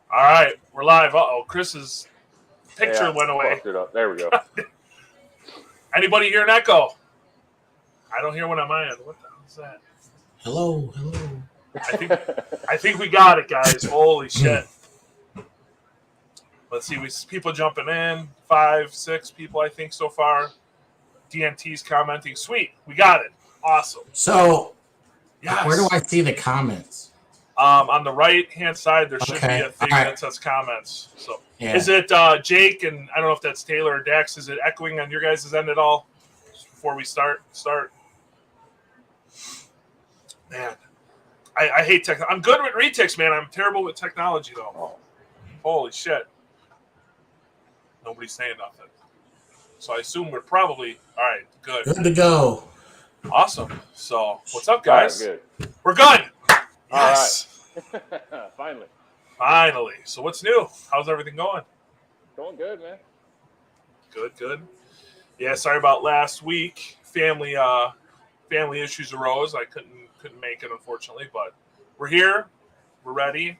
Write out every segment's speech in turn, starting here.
All right, we're live. Uh-oh, Chris's picture went away. Fucked it up. There we go. Anybody hear an echo? I don't hear one on my end. What the hell is that? Hello. I think we got it, guys. Holy shit. Let's see. We people jumping in. 5, 6 people, I think, so far. DNT's commenting. Sweet. We got it. Awesome. So, Yes. where do I see the comments? On the right-hand side, there should be a thing right. that says comments. So, Yeah. Is it Jake, and I don't know if that's Taylor or Dax, is it echoing on your guys' end at all before we start? Man, I hate tech. I'm good with Retics, man. I'm terrible with technology, though. Oh. Holy shit. Nobody's saying nothing. So I assume we're probably, all right, good. Good to go. Awesome. So, what's up, guys? All right, good. We're good. All Yes. right. Finally. So what's new? How's everything going? Going good, man. Good. Yeah, sorry about last week. Family issues arose. I couldn't make it, unfortunately, but we're here. We're ready.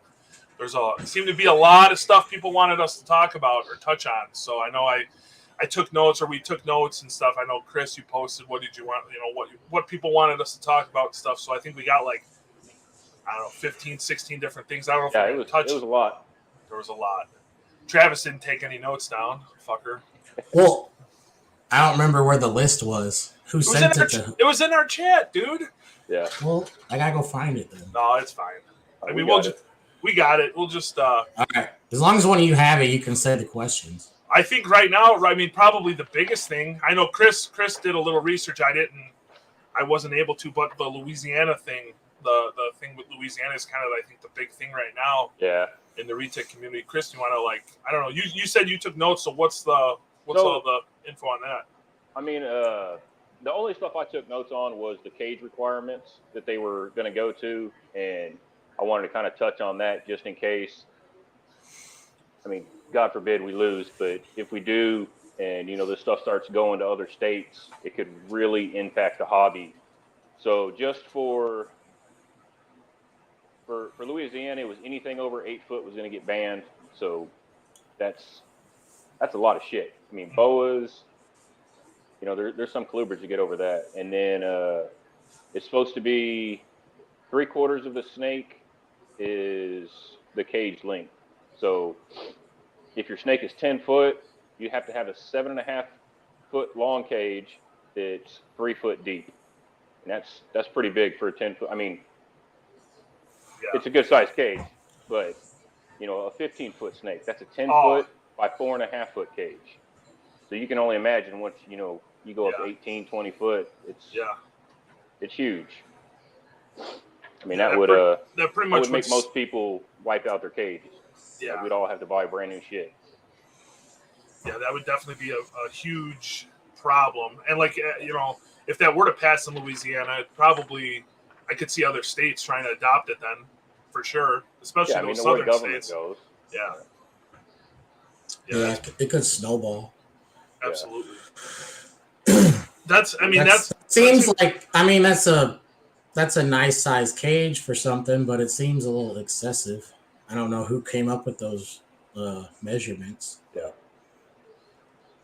Seemed to be a lot of stuff people wanted us to talk about or touch on. So I know I took notes, or we took notes and stuff. I know, Chris, you posted what did you want, what people wanted us to talk about and stuff. So I think we got 15, 16 different things. I don't know if we're going to touch. It was a lot. There was a lot. Travis didn't take any notes down, fucker. Well, I don't remember where the list was. Who sent it to? It was in our chat, dude. Yeah. Well, I gotta go find it then. No, it's fine. We got it. We'll just. Okay. As long as one of you have it, you can say the questions. I think right now, probably the biggest thing. I know Chris did a little research. I wasn't able to, but the Louisiana thing, the thing with Louisiana is kind of, I think, the big thing right now. Yeah. In the Retic community. Chris, you want to I don't know. You said you took notes, so what's all the info on that? I mean, the only stuff I took notes on was the cage requirements that they were going to go to, and I wanted to kind of touch on that just in case. I mean, God forbid we lose, but if we do, and this stuff starts going to other states, it could really impact the hobby. So just for Louisiana, it was anything over 8 foot was going to get banned. So that's a lot of shit. I mean, boas, there's some calibrage to get over that. And then it's supposed to be 3/4 of the snake is the cage length. So if your snake is 10 foot, you have to have a 7.5 foot long cage that's 3 foot deep. And that's pretty big for a 10 foot. I mean, yeah. It's a good sized cage, but a 15 foot snake, that's a 10 foot by 4.5 foot cage. So you can only imagine once, you go up 18, 20 foot, it's huge. I mean, that would make most people wipe out their cages. Yeah. We'd all have to buy brand new shit. Yeah, that would definitely be a huge problem. And if that were to pass in Louisiana, I could see other states trying to adopt it then, for sure, especially those southern states. Goes. Yeah. Yeah, it could snowball. Absolutely. That's a nice size cage for something, but it seems a little excessive. I don't know who came up with those measurements. Yeah.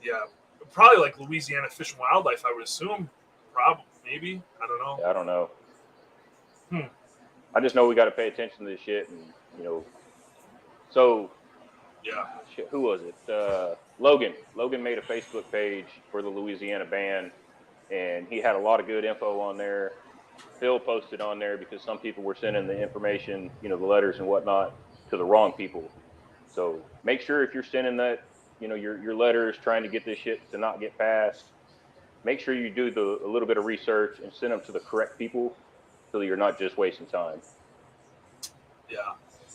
Yeah, probably like Louisiana Fish and Wildlife, I would assume. Probably, maybe. I don't know. Yeah, I don't know. I just know we got to pay attention to this shit, and So. Yeah. Shit, who was it? Logan. Logan made a Facebook page for the Louisiana ban, and he had a lot of good info on there. Phil posted on there because some people were sending the information, the letters and whatnot, to the wrong people. So make sure if you're sending that, your letters trying to get this shit to not get passed, make sure you do a little bit of research and send them to the correct people so that you're not just wasting time. Yeah.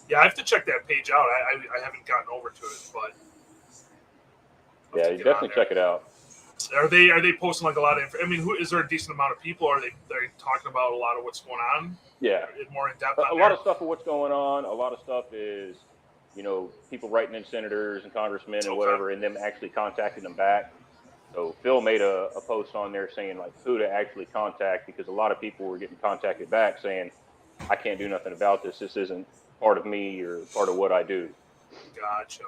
Yeah, I have to check that page out. I haven't gotten over to it, but yeah, you definitely check it out. Are they posting a lot of? Is there a decent amount of people? Are they talking about a lot of what's going on? Yeah, more in depth. A lot of stuff of what's going on. A lot of stuff is, people writing in senators and congressmen and whatever, and them actually contacting them back. So Phil made a post on there saying who to actually contact, because a lot of people were getting contacted back saying, I can't do nothing about this. This isn't part of me or part of what I do. Gotcha.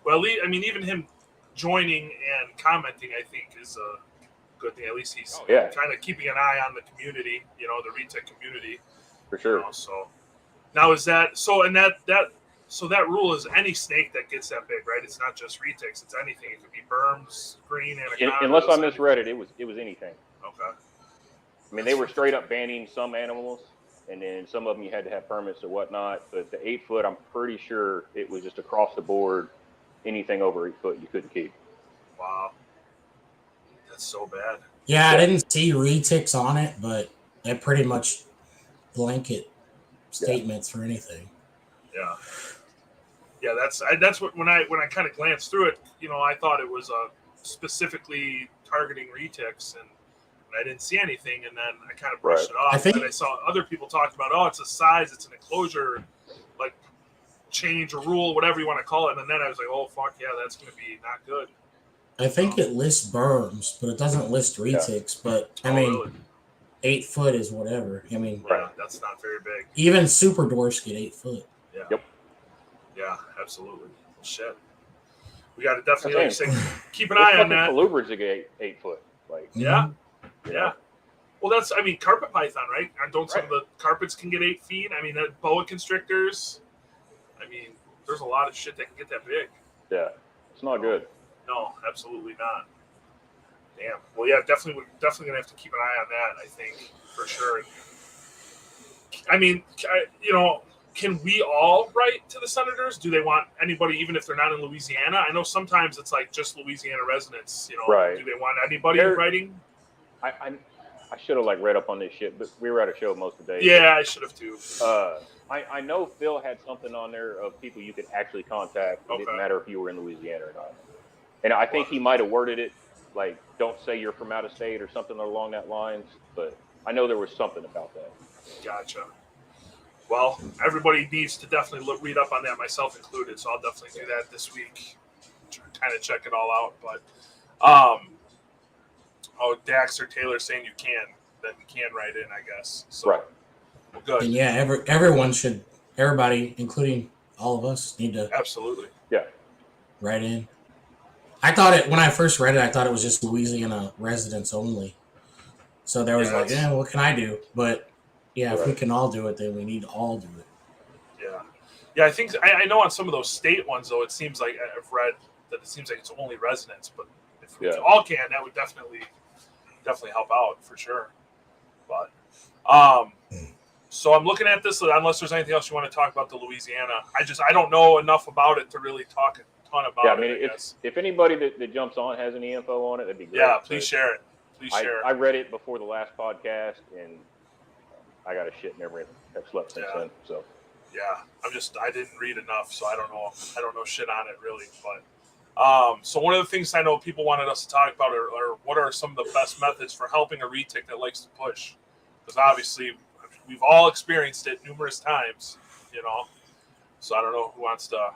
Well, I mean, even him joining and commenting, I think, is a good thing. At least he's kind of keeping an eye on the community, the Retic community. For sure. So now is that so? And that rule is any snake that gets that big, right? It's not just Retics; it's anything. It could be berms, green, anacondas. Unless I misread it, it was anything. Okay. I mean, they were straight up banning some animals, and then some of them you had to have permits or whatnot. But the 8 foot, I'm pretty sure it was just across the board. Anything over 8 foot, you couldn't keep. Wow, that's so bad. Yeah, I didn't see Retics on it, but they're pretty much blanket statements for anything. Yeah. Yeah, that's what when I kind of glanced through it, I thought it was specifically targeting Retics, and I didn't see anything, and then I kind of brushed it off. And I saw other people talk about, it's a size, it's an enclosure, like change or rule, whatever you want to call it. And then I was like, oh fuck yeah, that's going to be not good. I think it lists berms, but it doesn't list Retics. But I mean, really? 8 foot is whatever. I mean, that's not very big. Even super dwarfs get 8 foot. Yeah. Yep. Yeah, absolutely. Shit. We got to definitely keep an eye on that. Colubrids that get 8 foot. Like. Yeah. Yeah. Well, carpet python, right? Don't some of the carpets can get 8 feet? I mean, boa constrictors. I mean, there's a lot of shit that can get that big. Yeah, it's not good. No, absolutely not. Damn. Well, yeah, we're definitely gonna have to keep an eye on that. I think for sure. I mean, can we all write to the senators? Do they want anybody, even if they're not in Louisiana? I know sometimes it's like just Louisiana residents. Right. Do they want anybody writing? I should have read up on this shit, but we were at a show most of the day. Yeah, I should have too. I know Phil had something on there of people you could actually contact. It didn't matter if you were in Louisiana or not. And I think he might have worded it like, don't say you're from out of state or something along that lines. But I know there was something about that. Gotcha. Well, everybody needs to definitely read up on that, myself included. So I'll definitely do that this week. Kind of check it all out. But, Dax or Taylor saying you can write in, I guess. So, right. Well, good. And yeah, everybody, including all of us, need to absolutely write in. I thought when I first read it, I thought it was just Louisiana residents only. So there was what can I do? But if we can all do it, then we need to all do it. Yeah. Yeah, I think I know on some of those state ones though, it seems like I've read that it seems like it's only residents, but if we all can, that would definitely help out for sure. But so I'm looking at this, unless there's anything else you want to talk about the Louisiana. I don't know enough about it to really talk a ton about it. Yeah, I mean, if anybody that jumps on has any info on it, that'd be great. Yeah, please share it. I read it before the last podcast, and I got a shit memory. I've slept since then. So yeah, I didn't read enough, so I don't know shit on it really. But so one of the things I know people wanted us to talk about are what are some of the best methods for helping a retic that likes to push, because obviously we've all experienced it numerous times, So I don't know who wants to.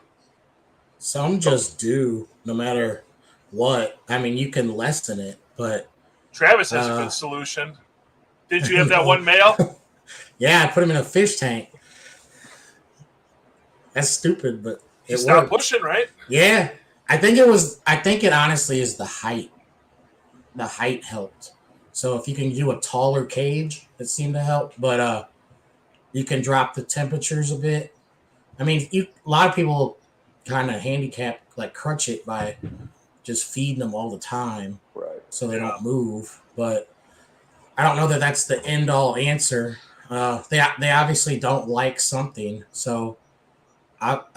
Some just do, no matter what. I mean, you can lessen it, but Travis has a good solution. Did you have that one male? Yeah, I put him in a fish tank. That's stupid, but it stopped pushing, right? Yeah, I think it honestly is the height. The height helped. So if you can do a taller cage, it seemed to help. But you can drop the temperatures a bit. I mean, a lot of people kind of handicap, crutch it by just feeding them all the time, right? So they don't move. But I don't know that that's the end all answer. They obviously don't like something, so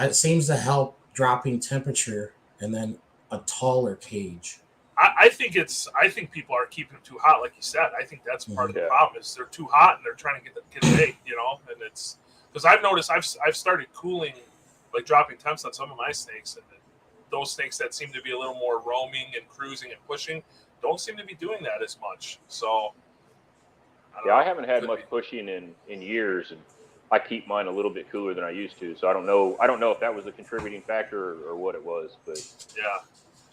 it seems to help dropping temperature and then a taller cage. I think people are keeping them too hot, like you said. I think that's part of the problem is they're too hot and they're trying to get big, and it's because I've noticed I've started cooling, dropping temps on some of my snakes, and those snakes that seem to be a little more roaming and cruising and pushing don't seem to be doing that as much. So I haven't had much pushing in years, and I keep mine a little bit cooler than I used to. So I don't know if that was a contributing factor or what it was, but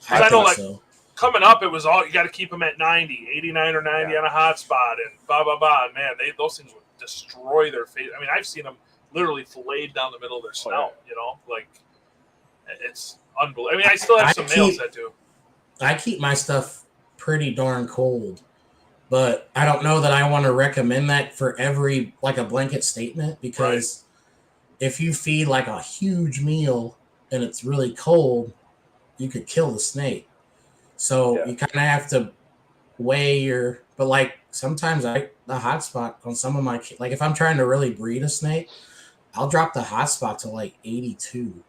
I know so. Coming up, it was all you got to keep them at 90, 89 or 90 on a hot spot, and blah blah blah. And man, those things would destroy their face. I mean, I've seen them literally filleted down the middle of their snout. It's unbelievable. I mean, I still have some males that do. I keep my stuff pretty darn cold, but I don't know that I want to recommend that for every like a blanket statement because if you feed like a huge meal and it's really cold, you could kill the snake. So you kind of have to weigh your. But like sometimes the hot spot on some of my like if I'm trying to really breed a snake, I'll drop the hot spot to like 82,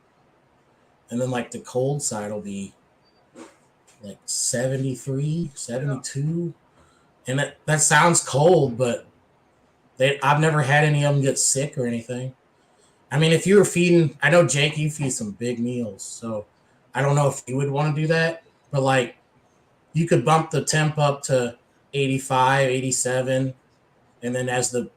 and then like the cold side will be like 73, 72. And that sounds cold, but I've never had any of them get sick or anything. I mean, if you were feeding, I know Jake, you feed some big meals, so I don't know if you would want to do that, but like you could bump the temp up to 85, 87, and then as the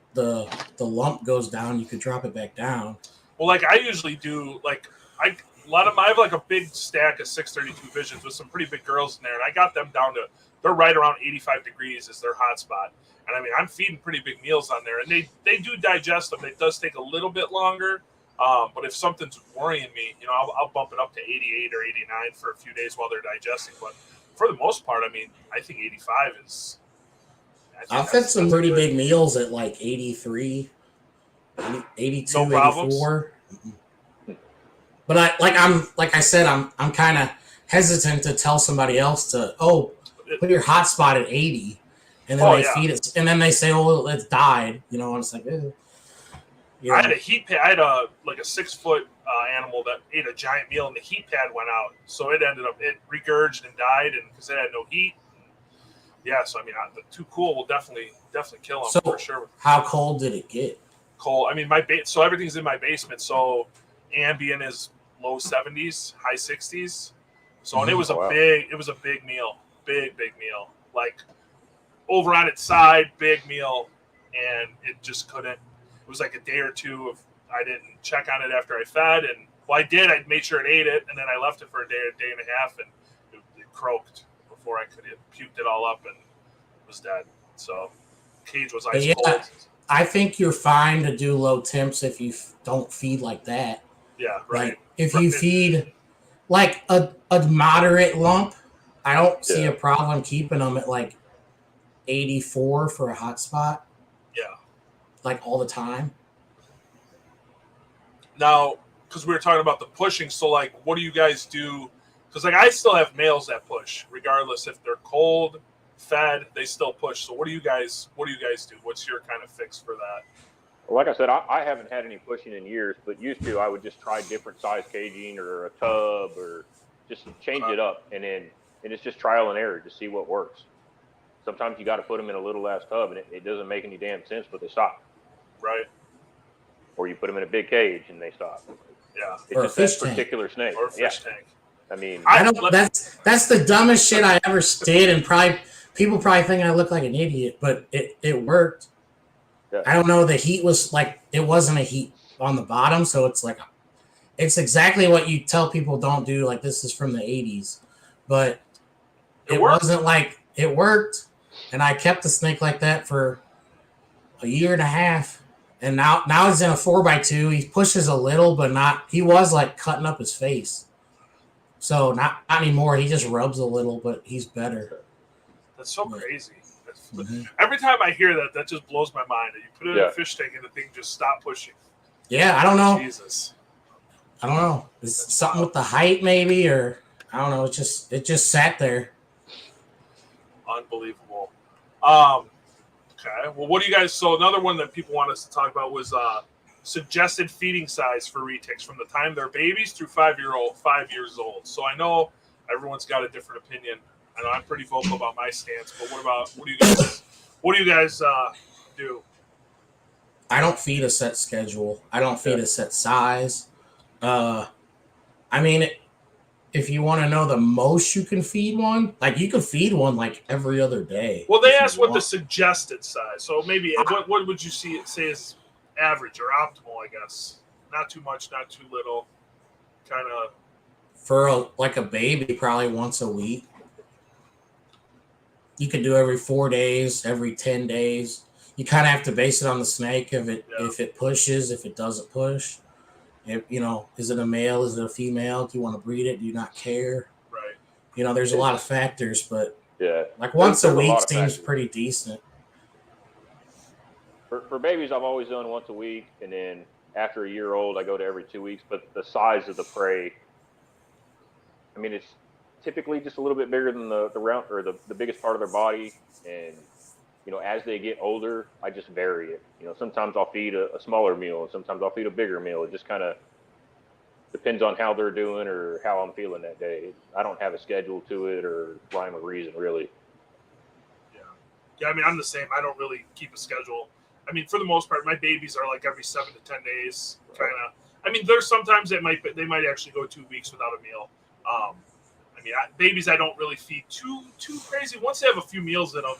lump goes down, you could drop it back down. Well, like I usually do, like I have like a big stack of 632 visions with some pretty big girls in there, and I got them down to they're right around 85 degrees is their hot spot. And I mean, I'm feeding pretty big meals on there, and they do digest them. It does take a little bit longer, but if something's worrying me, I'll bump it up to 88 or 89 for a few days while they're digesting. But for the most part, I mean, I think 85 is. I've had some pretty big meals at like 83, 82, no 84. But I'm kind of hesitant to tell somebody else to put your hot spot at 80, and then they feed it, and then they say, "Oh, it's died," and it's like, I had a heat pad. I had a 6-foot animal that ate a giant meal, and the heat pad went out, so it regurged and died, and because it had no heat. Yeah, so I mean, the too cool will definitely kill them for sure. How cold did it get? Cold. I mean, so everything's in my basement, so ambient is low 70s, high 60s. So and it was a big meal, big meal, like over on its side, big meal, and it just couldn't. It was like a day or two of I didn't check on it after I fed, and I did. I made sure it ate it, and then I left it for a day and a half, and it croaked before I could. It puked it all up and was dead. So cage was ice cold. I think you're fine to do low temps if you don't feed like that. Yeah, right. Like if you feed like a moderate lump, I don't see a problem keeping them at like 84 for a hot spot. Yeah. Like all the time. Now, because we were talking about the pushing, so like what do you guys do? Because like I still have males that push, regardless if they're cold, fed, they still push. So what do you guys do? What's your kind of fix for that? Well, like I said, I haven't had any pushing in years, but used to I would just try different size caging or a tub or just change it up, and it's just trial and error to see what works. Sometimes you got to put them in a little less tub, and it doesn't make any damn sense, but they stop. Right. Or you put them in a big cage and they stop. Yeah. It's or just a fish that particular snake. Or a fish tank. I mean, that's the dumbest shit I ever did, and people probably think I look like an idiot, but it worked. Yeah. I don't know. The heat was like it wasn't a heat on the bottom, so it's like it's exactly what you tell people don't do. Like this is from the 80s, but it wasn't like it worked, and I kept the snake like that for a year and a half, and now he's in a 4x2. He pushes a little, but not. He was like cutting up his face, so not anymore. He just rubs a little, but he's better. That's so crazy. Every time I hear that just blows my mind. You put it in a fish tank and the thing just stopped pushing. Yeah, I don't know. Jesus. I don't know. Is something with the height maybe, or I don't know. It just sat there. Unbelievable. Okay. Well, what do you guys? So another one that people want us to talk about was suggested feeding size for retics from the time they're babies through 5 years old. So I know everyone's got a different opinion. I know I'm pretty vocal about my stance, but what do you guys do? I don't feed a set schedule. I don't feed a set size. I mean, if you want to know the most you can feed one, like you can feed one like every other day. Well, they asked what the suggested size. So maybe what would you say is average or optimal? I guess not too much, not too little. Kind of for a baby, probably once a week. You could do every 4 days, every 10 days. You kind of have to base it on the snake if it pushes, if it doesn't push. Is it a male? Is it a female? Do you want to breed it? Do you not care? Right. There's a lot of factors, but Yeah. like once There's a a week lot of seems factors. pretty decent. For babies, I've always done once a week, and then after a year old, I go to every 2 weeks. But the size of the prey, I mean, it's typically just a little bit bigger than the round or the biggest part of their body. And as they get older, I just vary it. Sometimes I'll feed a smaller meal, and sometimes I'll feed a bigger meal. It just kind of depends on how they're doing or how I'm feeling that day. I don't have a schedule to it or rhyme or reason, really. Yeah. I mean, I'm the same. I don't really keep a schedule. I mean, for the most part, my babies are like every 7 to 10 days, kind of. I mean, there's sometimes they might actually go 2 weeks without a meal. I mean, babies I don't really feed too crazy. Once they have a few meals in them,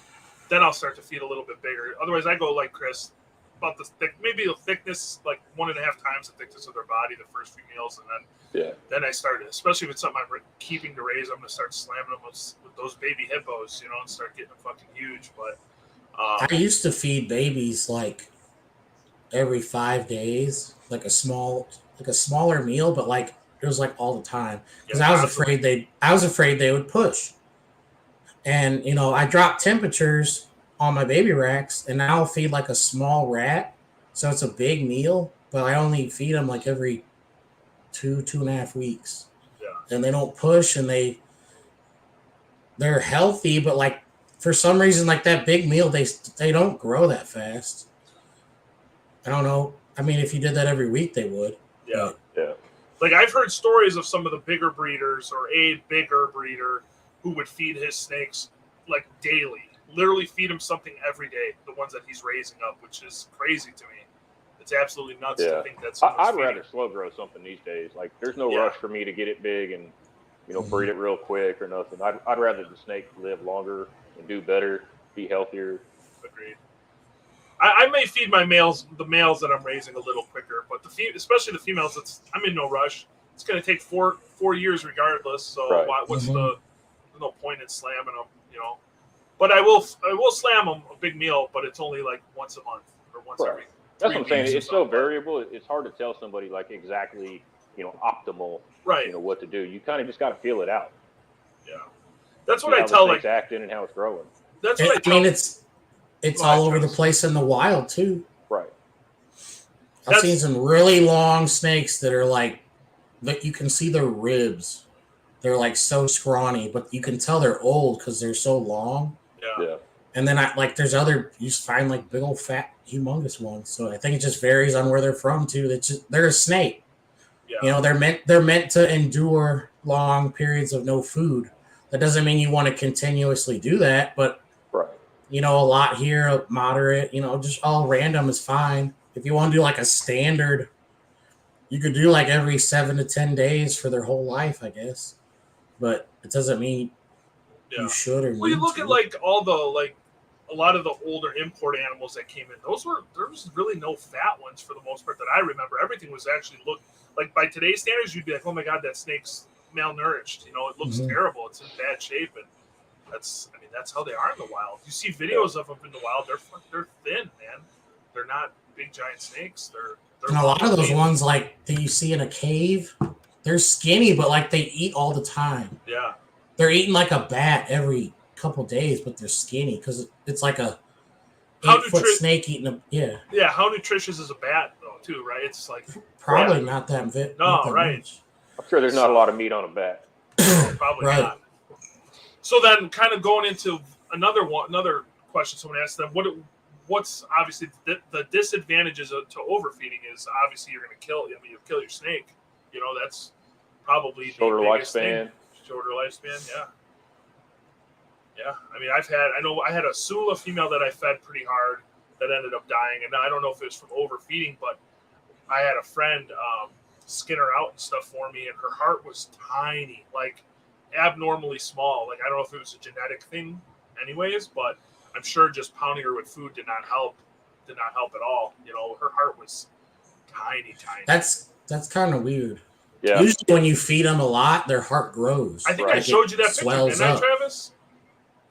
then I'll start to feed a little bit bigger. Otherwise, I go like Chris, about maybe the thickness, like 1.5 times the thickness of their body the first few meals, and then I start, especially if it's something I'm keeping to raise, I'm gonna start slamming them with those baby hippos, and start getting them fucking huge. But I used to feed babies like every 5 days, like a smaller meal, but like it was like all the time because I was afraid they would push. And I dropped temperatures on my baby racks, and now I'll feed like a small rat, so it's a big meal, but I only feed them like every 2.5 weeks. Yeah. And they don't push, and they're healthy, but like for some reason, like that big meal, they don't grow that fast. I don't know. I mean, if you did that every week, they would. Yeah. Yeah. Like I've heard stories of some of the bigger breeders or a bigger breeder who would feed his snakes like daily, literally feed him something every day. The ones that he's raising up, which is crazy to me. It's absolutely nuts to think that's. I'd rather slow grow something these days. Like there's no rush for me to get it big and breed it real quick or nothing. I'd rather the snake live longer and do better, be healthier. Agreed. I may feed the males that I'm raising a little quicker, but especially the females, I'm in no rush. It's going to take four years regardless. So what's there's no point in slamming them, But I will slam them a big meal, but it's only like once a month or once every. That's what I'm saying. It's so variable. It's hard to tell somebody like exactly, optimal, right? What to do. You kind of just got to feel it out. Yeah, that's what I tell. Like acting and how it's growing. That's what I tell. I mean, it's all over the place in the wild too. Right. I've seen some really long snakes that are like that you can see their ribs. They're like so scrawny, but you can tell they're old because they're so long. Yeah. And then there's you find like big old fat humongous ones. So I think it just varies on where they're from too. They're a snake. Yeah. They're meant to endure long periods of no food. That doesn't mean you want to continuously do that, but a lot here, a moderate, just all random is fine. If you want to do like a standard, you could do like every 7 to 10 days for their whole life, I guess. But it doesn't mean you should or need to. Well, you look at like all the a lot of the older import animals that came in. There was really no fat ones for the most part that I remember. Everything was actually looked like by today's standards, you'd be like, oh my god, that snake's malnourished. It looks terrible. It's in bad shape, and that's how they are in the wild. You see videos of them in the wild. They're thin, man. They're not big giant snakes. They're and a lot of those ones like that you see in a cave, they're skinny, but like they eat all the time. Yeah, they're eating like a bat every couple days, but they're skinny because it's like a 8-foot snake eating a Yeah, how nutritious is a bat though? Too right? It's like probably not that right. Much. I'm sure there's not a lot of meat on a bat. Probably not. So then, kind of going into another question someone asked them, what's obviously the disadvantages to overfeeding is obviously you're going to kill. You'll kill your snake. That's probably shorter the biggest lifespan. Thing. Shorter lifespan, yeah. Yeah, I mean, I had a Sula female that I fed pretty hard that ended up dying, and I don't know if it was from overfeeding, but I had a friend skin her out and stuff for me, and her heart was tiny, like abnormally small. Like I don't know if it was a genetic thing, anyways, but I'm sure just pounding her with food did not help at all. Her heart was tiny. That's kind of weird. Yeah. Usually when you feed them a lot, their heart grows. I think I showed you that picture, didn't I, Travis?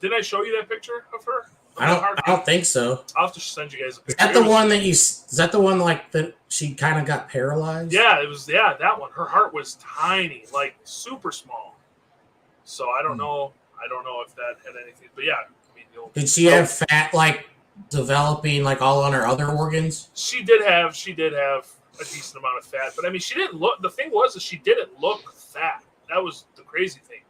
Didn't I show you that picture of her? I don't think so. I'll have to send you guys a Is picture. that the one that is that the one like that she kind of got paralyzed? Yeah, it was. Yeah, that one. Her heart was tiny, like super small. So I don't know. I don't know if that had anything. But yeah, I mean, Did she have fat like developing like all on her other organs? She did have a decent amount of fat, but I mean, she didn't look. The thing was that she didn't look fat. That was the crazy thing.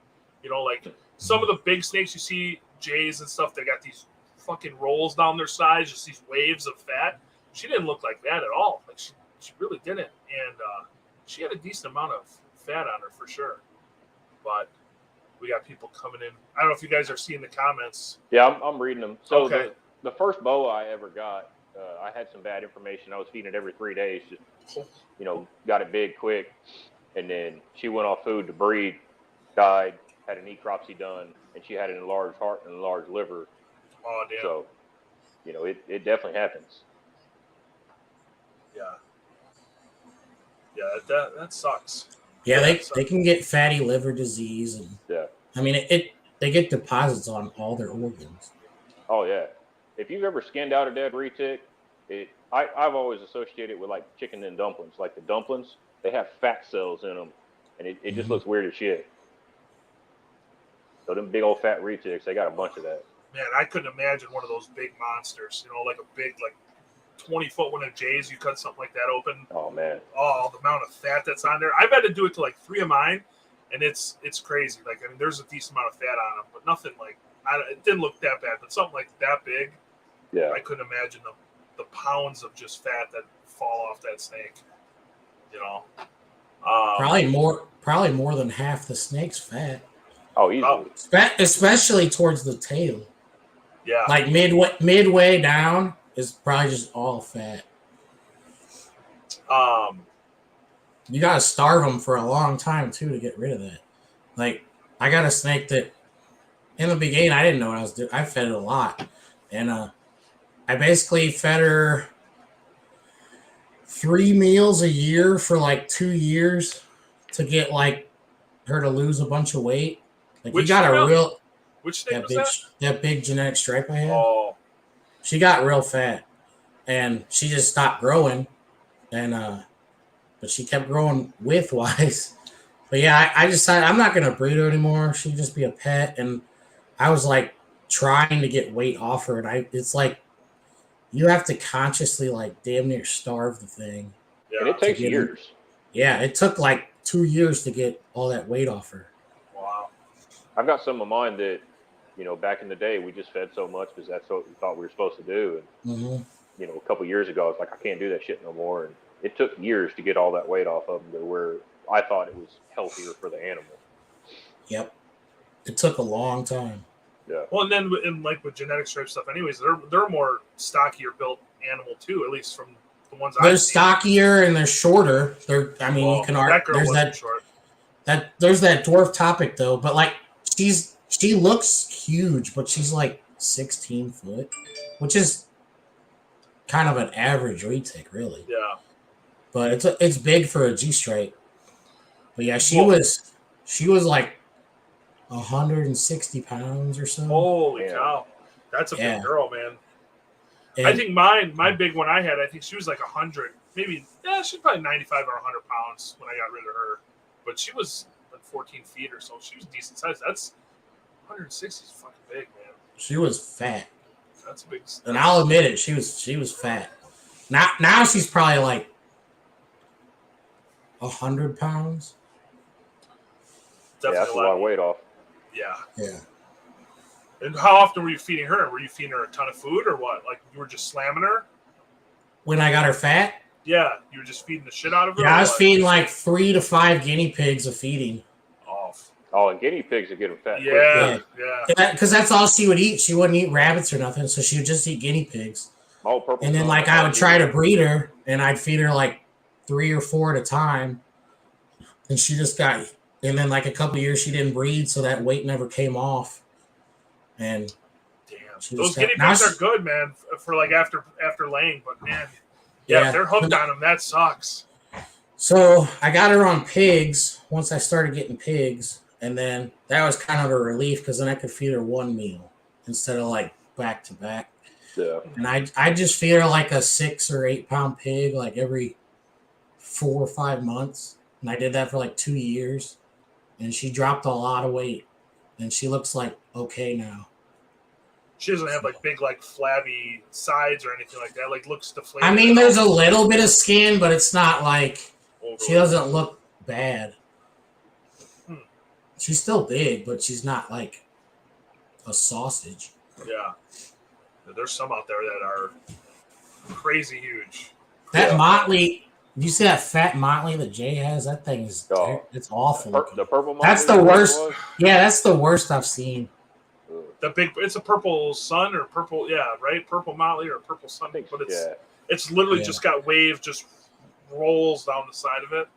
You know, like some of the big snakes you see, jays and stuff, they got these fucking rolls down their sides, just these waves of fat. She didn't look like that at all. Like she really didn't, and she had a decent amount of fat on her for sure. But we got people coming in. I don't know if you guys are seeing the comments. Yeah, I'm reading them. So Okay. the first boa I ever got, I had some bad information. I was feeding it every 3 days. Just, got it big quick, and then she went off food to breed, died, had an necropsy done, and she had an enlarged heart and enlarged liver. Oh damn. So, it definitely happens. Yeah. Yeah, that sucks. Yeah, they can get fatty liver disease, and Yeah. I mean they get deposits on all their organs. Oh yeah. If you've ever skinned out a dead retic, I've always associated it with like chicken and dumplings. Like the dumplings, they have fat cells in them, and it just looks weird as shit. So them big old fat retics, they got a bunch of that. Man, I couldn't imagine one of those big monsters. Like a big 20-foot one of jays. You cut something like that open. Oh man. Oh, the amount of fat that's on there. I've had to do it to like 3 of mine, and it's crazy. Like, I mean, there's a decent amount of fat on them, but nothing like it didn't look that bad. But something like that big, yeah, I couldn't imagine the pounds of just fat that fall off that snake. Probably more than half the snake's fat. Oh, easily. Especially towards the tail. Yeah. Like midway down is probably just all fat. You gotta starve them for a long time too to get rid of that. Like, I got a snake that in the beginning I didn't know what I was doing. I fed it a lot, and I basically fed her 3 meals a year for like 2 years to get like her to lose a bunch of weight. Like, Which you got a real which snake was that big genetic stripe I had. Oh, She got real fat, and she just stopped growing, and but she kept growing width-wise. But yeah, I decided I'm not gonna breed her anymore. She'd just be a pet, and I was like trying to get weight off her, and it's like you have to consciously like damn near starve the thing. And it takes years. Yeah, it took like 2 years to get all that weight off her. Wow. I've got some of mine that, back in the day, we just fed so much because that's what we thought we were supposed to do. And, a couple years ago, I was like, I can't do that shit no more. And it took years to get all that weight off of them to where I thought it was healthier for the animal. Yep. It took a long time. Yeah. Well, and then with genetic stripe stuff, anyways, they're more stockier built animal too, at least from the ones They're I've seen. stockier and they're shorter. You can argue that girl wasn't short. There's that dwarf topic though, but like she looks huge, but she's like 16 foot, which is kind of an average retic, really. Yeah. But it's big for a G stripe. But yeah, she was like 160 pounds or so. Holy cow. That's a big girl, man. And I think my big one I had, I think she was like 100, maybe, she's probably 95 or 100 pounds when I got rid of her. But she was like 14 feet or so. She was decent size. That's 160 is fucking big, man. She was fat. That's a big. And I'll admit it, she was fat. Now she's probably like 100 pounds. Definitely that's a lot of weight off. Yeah. Yeah. And how often were you feeding her? Were you feeding her a ton of food or what? Like you were just slamming her? When I got her fat? Yeah, you were just feeding the shit out of her? Yeah, I was feeding like 3 to 5 guinea pigs a feeding. Oh, and guinea pigs would get them fat. Yeah. Because that's all she would eat. She wouldn't eat rabbits or nothing, so she would just eat guinea pigs. Oh, purple. And then like I would try to breed her, and I'd feed her like 3 or 4 at a time, and she just got. And then like a couple of years she didn't breed, so that weight never came off. And damn, those guinea pigs are good, man, for like after laying. But man, if they're hooked on them, that sucks. So I got her on pigs once I started getting pigs, and then that was kind of a relief because then I could feed her 1 meal instead of like back to back. Yeah. And I just feed her like a 6 or 8 pound pig like every 4 or 5 months. And I did that for like 2 years. And she dropped a lot of weight. And she looks like okay now. She doesn't have like big, like flabby sides or anything like that. Like looks deflated. I mean, there's a little bit of skin, but it's not like she overly. doesn't look bad. She's still big, but she's not like a sausage. Yeah. There's some out there that are crazy huge. That Motley, you see that fat Motley that Jay has? That thing is it's awful. The purple Motley. That's the worst. Yeah, that's the worst I've seen. It's a purple sun or purple, right? Purple Motley or purple sun, but it's literally just got wave, just rolls down the side of it.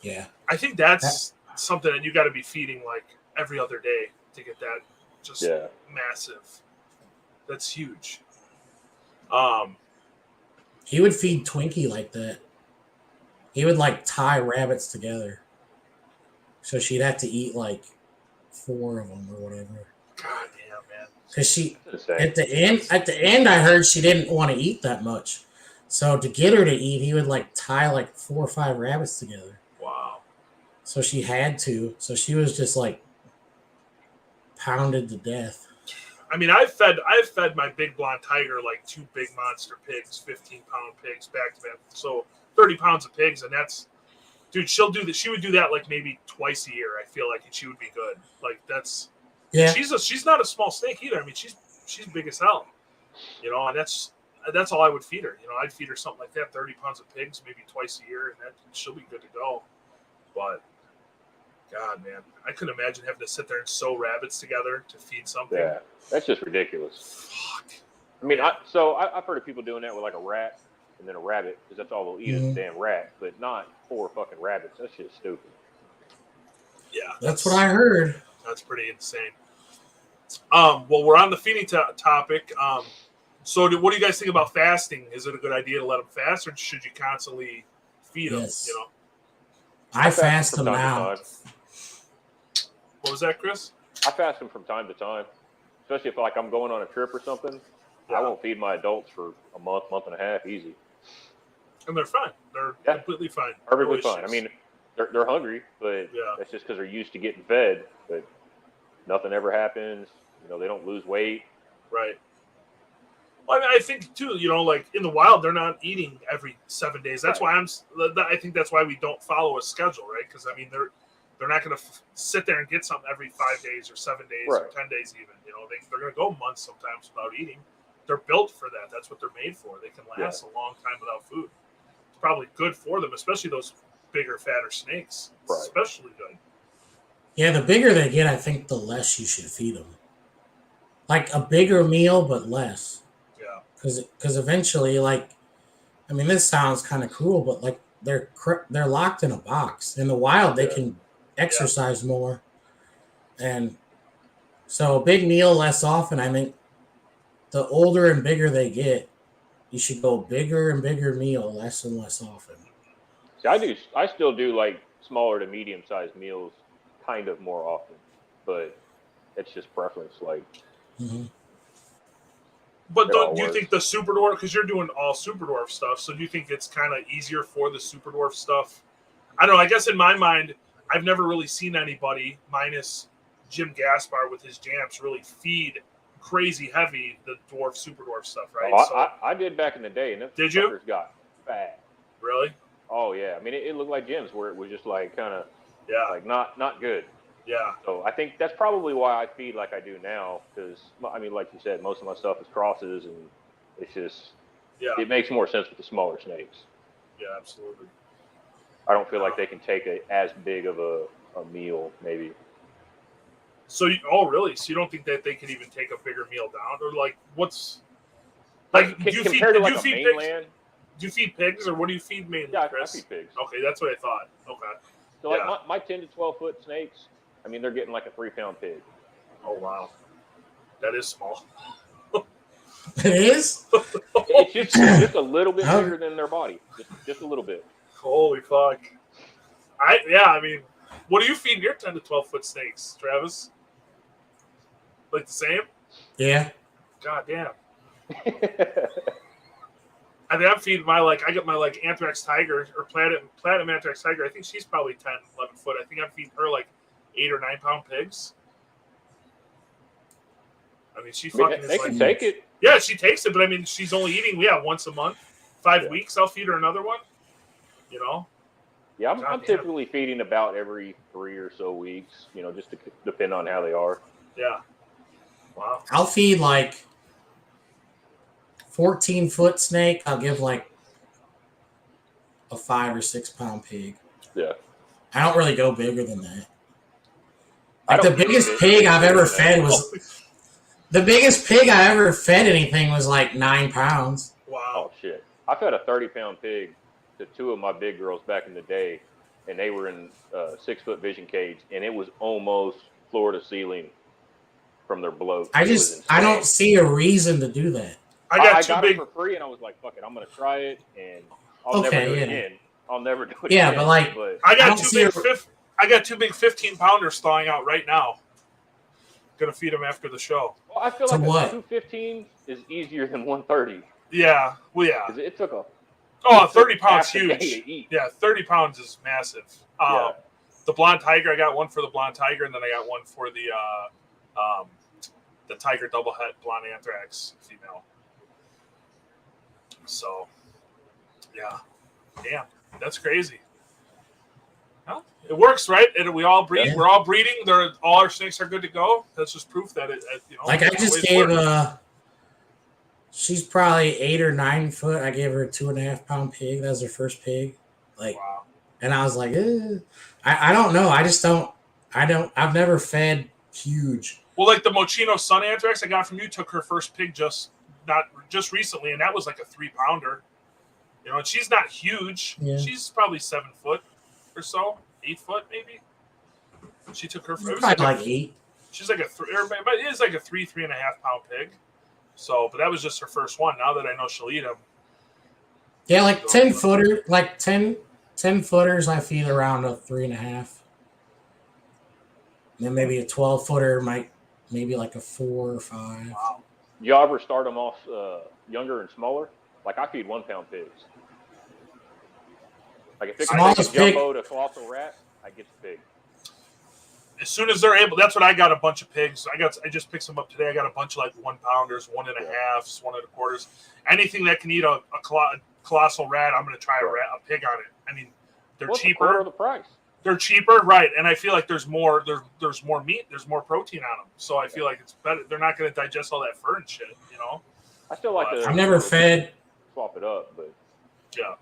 Yeah. I think that's something that you got to be feeding like every other day to get that just massive. That's huge. He would feed Twinkie like that. He would like tie rabbits together. So she'd have to eat like 4 of them or whatever. God damn, man. Because she at the end I heard she didn't want to eat that much. So to get her to eat, he would like tie like 4 or 5 rabbits together. Wow. So she had to. So she was just like pounded to death. I mean, I've fed my big blonde tiger like 2 big monster pigs, 15-pound pigs back to back. So 30 pounds of pigs, and that's, dude, she'll do that. She would do that like maybe twice a year. I feel like, and she would be good. Like that's, she's not a small snake either. I mean, she's big as hell, you know, and that's all I would feed her. You know, I'd feed her something like that, 30 pounds of pigs, maybe twice a year, and that she'll be good to go. But God, man, I couldn't imagine having to sit there and sew rabbits together to feed something. Yeah, that's just ridiculous. Fuck. I mean, I've heard of people doing that with like a rat and then a rabbit because that's all they'll eat is a damn rat, but not 4 fucking rabbits. That's just stupid. Yeah, that's what I heard. That's pretty insane. Well, we're on the feeding topic. So what do you guys think about fasting? Is it a good idea to let them fast, or should you constantly feed them? You know, I fast them now. What was that, Chris? I fast them from time to time, especially if like I'm going on a trip or something. I won't feed my adults for a month and a half, easy. And they're fine. They're completely fine. Perfectly fine. I mean, they're hungry, but that's just because they're used to getting fed. But nothing ever happens. You know, they don't lose weight. Right. Well, I mean, I think too. You know, like in the wild, they're not eating every 7 days. That's why I think that's why we don't follow a schedule, right? Because I mean, they're not going to sit there and get something every 5 days or 7 days or 10 days even. You know, they're going to go months sometimes without eating. They're built for that. That's what they're made for. They can last a long time without food. It's probably good for them, especially those bigger, fatter snakes. It's especially good. Yeah, the bigger they get, I think the less you should feed them. Like a bigger meal, but less. Yeah. Because eventually, like, I mean, this sounds kind of cruel, but like they're locked in a box. In the wild, they can exercise more, and so a big meal less often. I think the older and bigger they get, you should go bigger and bigger meal, less and less often. See, I still do like smaller to medium sized meals, kind of more often, but it's just preference. Like, but do you think the super dwarf? Because you're doing all super dwarf stuff, so do you think it's kind of easier for the super dwarf stuff? I don't know. I guess in my mind, I've never really seen anybody, minus Jim Gaspar with his jams, really feed crazy heavy the super dwarf stuff, right? I did back in the day, and them fuckers got fat. Really? Oh yeah. I mean, it looked like Jim's, where it was just like kind of like not good. Yeah. So I think that's probably why I feed like I do now, because I mean, like you said, most of my stuff is crosses, and it's just it makes more sense with the smaller snakes. Yeah, absolutely. I don't feel like they can take as big of a meal, maybe. So, really? So you don't think that they can even take a bigger meal down, or like what's like? Do you feed pigs? Do you feed pigs, or what do you feed mainly, Chris? I feed pigs. Okay, that's what I thought. Okay. So like my 10 to 12 foot snakes, I mean, they're getting like a 3-pound pig. Oh wow, that is small. It is. It's just a little bit bigger than their body, just a little bit. Holy fuck! I mean, what do you feed your 10 to 12 foot snakes, Travis? Like the same? Yeah. God damn. I mean, I'm feeding I got my anthrax tiger or platinum anthrax tiger. I think she's probably 10, 11 foot. I think I'm feeding her 8 or 9 pound pigs. I mean, she fucking they can take it. Yeah, she takes it, but I mean, she's only eating once a month. 5 weeks, I'll feed her another one. You know. Yeah, I'm typically feeding about every 3 or so weeks. Just to depend on how they are. Yeah. Wow. I'll feed 14-foot snake. I'll give a 5 or 6 pound pig. Yeah. I don't really go bigger than that. The biggest pig I've ever fed was the biggest pig I ever fed anything was 9 pounds. Wow. Oh shit! I fed a 30-pound pig to 2 of my big girls back in the day, and they were in a 6-foot vision cage, and it was almost floor to ceiling from their bloat. I don't see a reason to do that. I got it for free, and I was like, "Fuck it, I'm gonna try it," and I'll never do it again. I'll never do it again. Yeah, but I got two big 15-pounders thawing out right now. Gonna feed them after the show. Well, I feel like a 215 is easier than 130. Yeah, well, yeah. It took 30 pounds huge. Yeah, 30 pounds is massive. The blonde tiger, I got one for the blonde tiger, and then I got one for the tiger double head blonde anthrax female. So, yeah, damn, that's crazy. Well, it works, right? And we all breed. Yeah. We're all breeding. All our snakes are good to go. That's just proof that it. I just gave she's probably 8 or 9 foot. I gave her a 2.5 pound pig. That was her first pig. Wow. And I was like, I don't know. I've never fed huge. Well, the Mochino Sun Anthrax I got from you took her first pig just recently, and that was a 3-pounder. And she's not huge. Yeah. She's probably 7 foot or so, 8 foot maybe. She took her first. Probably 8. She's a 3. It is a 3.5 pound pig. So, but that was just her first one. Now that I know she'll eat them. Yeah, 10 footer, 10 footers. I feed around a 3.5. Then maybe a 12 footer maybe a 4 or 5. Wow. You ever start them off younger and smaller? I feed 1 pound pigs. If it can take a jumbo to colossal rat, I get the pig. As soon as they're able, that's what I got. A bunch of pigs. I just picked some up today. I got a bunch of 1-pounders, 1.5s, 1.25s. Anything that can eat a colossal rat, I'm going to try a pig on it. I mean, they're cheaper. Quarter of the price. They're cheaper, right? And I feel like there's more meat, there's more protein on them. So I feel like it's better. They're not going to digest all that fur and shit, I still like to. I've never fed. Swap it up, but yeah.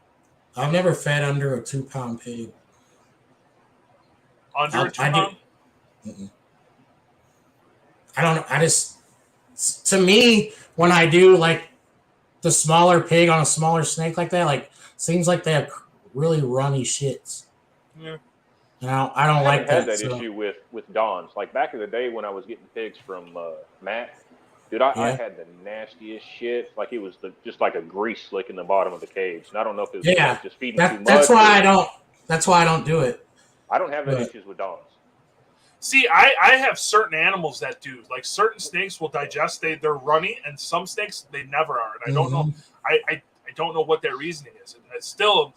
I've never fed under a 2-pound pig. Under a 2 pound? I don't know. To me, when I do the smaller pig on a smaller snake like that, seems like they have really runny shits. Yeah. And I don't like that. I had that issue with Dons. Back in the day when I was getting pigs from Matt, dude, I had the nastiest shit. It was just like a grease slick in the bottom of the cage. And I don't know if it was just feeding too much. That's why I don't do it. I don't have any issues with Dons. See, I have certain animals that do. Certain snakes will digest. They're runny, and some snakes they never are. And I don't know. I don't know what their reasoning is. It still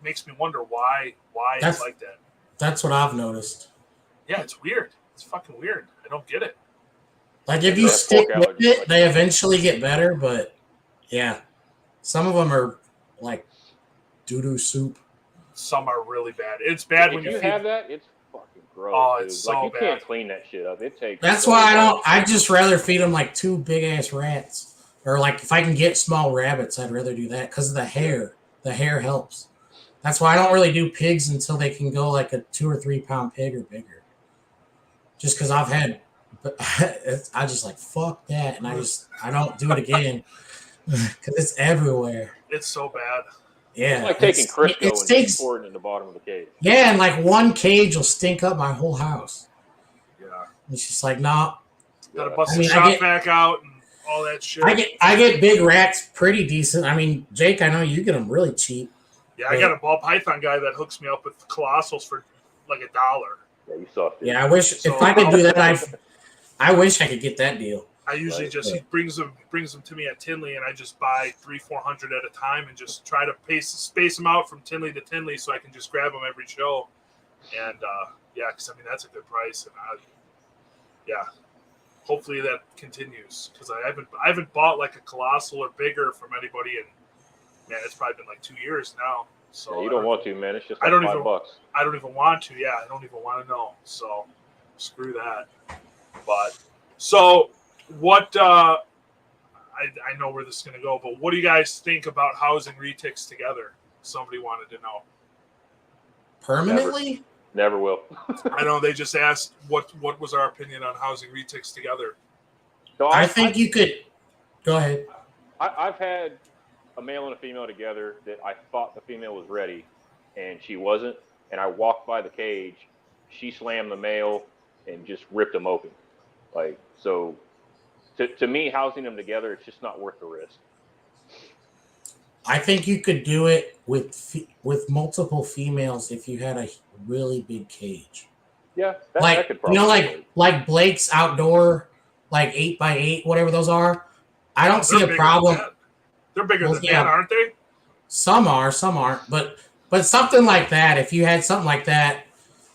makes me wonder why it's like that. That's what I've noticed. Yeah, it's weird. It's fucking weird. I don't get it. If you stick with it, they eventually get better. But yeah, some of them are doo-doo soup. Some are really bad. It's bad when you have that. It's fucking gross. Oh, it's so you bad. Can't clean that shit up. It takes. That's why I don't. I just rather feed them 2 big ass rats, or if I can get small rabbits, I'd rather do that because of the hair. The hair helps. That's why I don't really do pigs until they can go a 2 or 3 pound pig or bigger. Just because I've had, I just fuck that, and I don't do it again because it's everywhere. It's so bad. Yeah, it's taking Crisco and pouring it in the bottom of the cage. Yeah, and one cage will stink up my whole house. Yeah, it's just nah. Gotta bust the shop vac out and all that shit. I get big rats pretty decent. I mean, Jake, I know you get them really cheap. Yeah, I got a ball python guy that hooks me up with colossals for $1. Yeah, you saw it. Yeah, I wish if I could do that. I wish I could get that deal. I usually Right. just he brings them to me at Tinley, and I just buy 300-400 at a time, and just try to space them out from Tinley to Tinley, so I can just grab them every show. And yeah, because I mean that's a good price, and yeah, hopefully that continues because I haven't bought like a colossal or bigger from anybody, and man, it's probably been like 2 years now. So Yeah, you don't want to, man. It's just I like don't $5. I don't even want to. Yeah, I don't even want to know. So screw that. But so what? I know where this is going to go, but what do you guys think about housing Retics together? Somebody wanted to know. Permanently? Never will. I know they just asked what was our opinion on housing Retics together. So I think you could. Go ahead. I've had a male and a female together that I thought the female was ready, and she wasn't. And I walked by the cage, she slammed the male and just ripped him open. Like, so to me, housing them together, it's just not worth the risk. I think you could do it with multiple females if you had a really big cage. Yeah, that Like could probably work. like Blake's outdoor, like 8x8, whatever those are. I don't see a problem. They're bigger than that, aren't they? Some are, some aren't. But something like that, if you had something like that,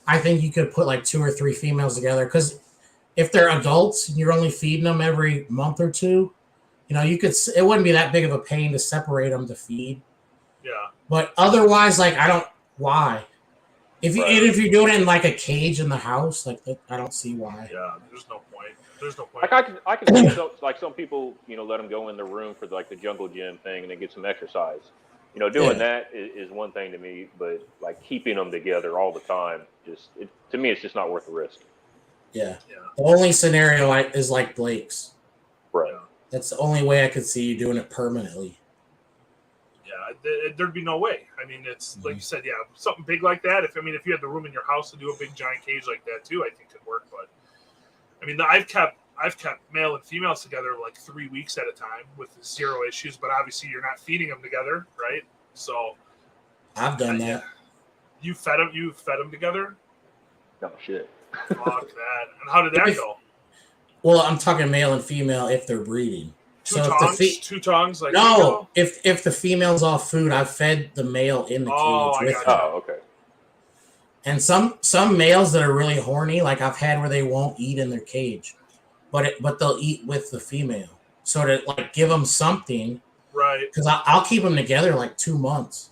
I think you could put like 2 or 3 females together. Because if they're adults and you're only feeding them every month or two, you know, it wouldn't be that big of a pain to separate them to feed. Yeah. But otherwise, like, why? If you're doing it in like a cage in the house, like, I don't see why. Yeah, there's no point. There's no point. Like I can see like some people, you know, let them go in the room for like the jungle gym thing and then get some exercise. You know, doing that is one thing to me, but like keeping them together all the time, to me, it's just not worth the risk. Yeah. The only scenario is like Blake's. Right. That's the only way I could see you doing it permanently. Yeah, there'd be no way. I mean, it's like you said, yeah, something big like that. If you had the room in your house to do a big giant cage like that too, I think could work. But I mean, I've kept male and females together like 3 weeks at a time with 0 issues. But obviously, you're not feeding them together, right? So I've done that. Yeah. You fed them together? No shit. Fuck that. And how did that go? Well, I'm talking male and female if they're breeding. Two tongues? Like no, if the female's off food, I've fed the male in the cage with her. Oh, okay. And some males that are really horny, like I've had where they won't eat in their cage, but they'll eat with the female. So to like give them something, right? Because I'll keep them together like 2 months.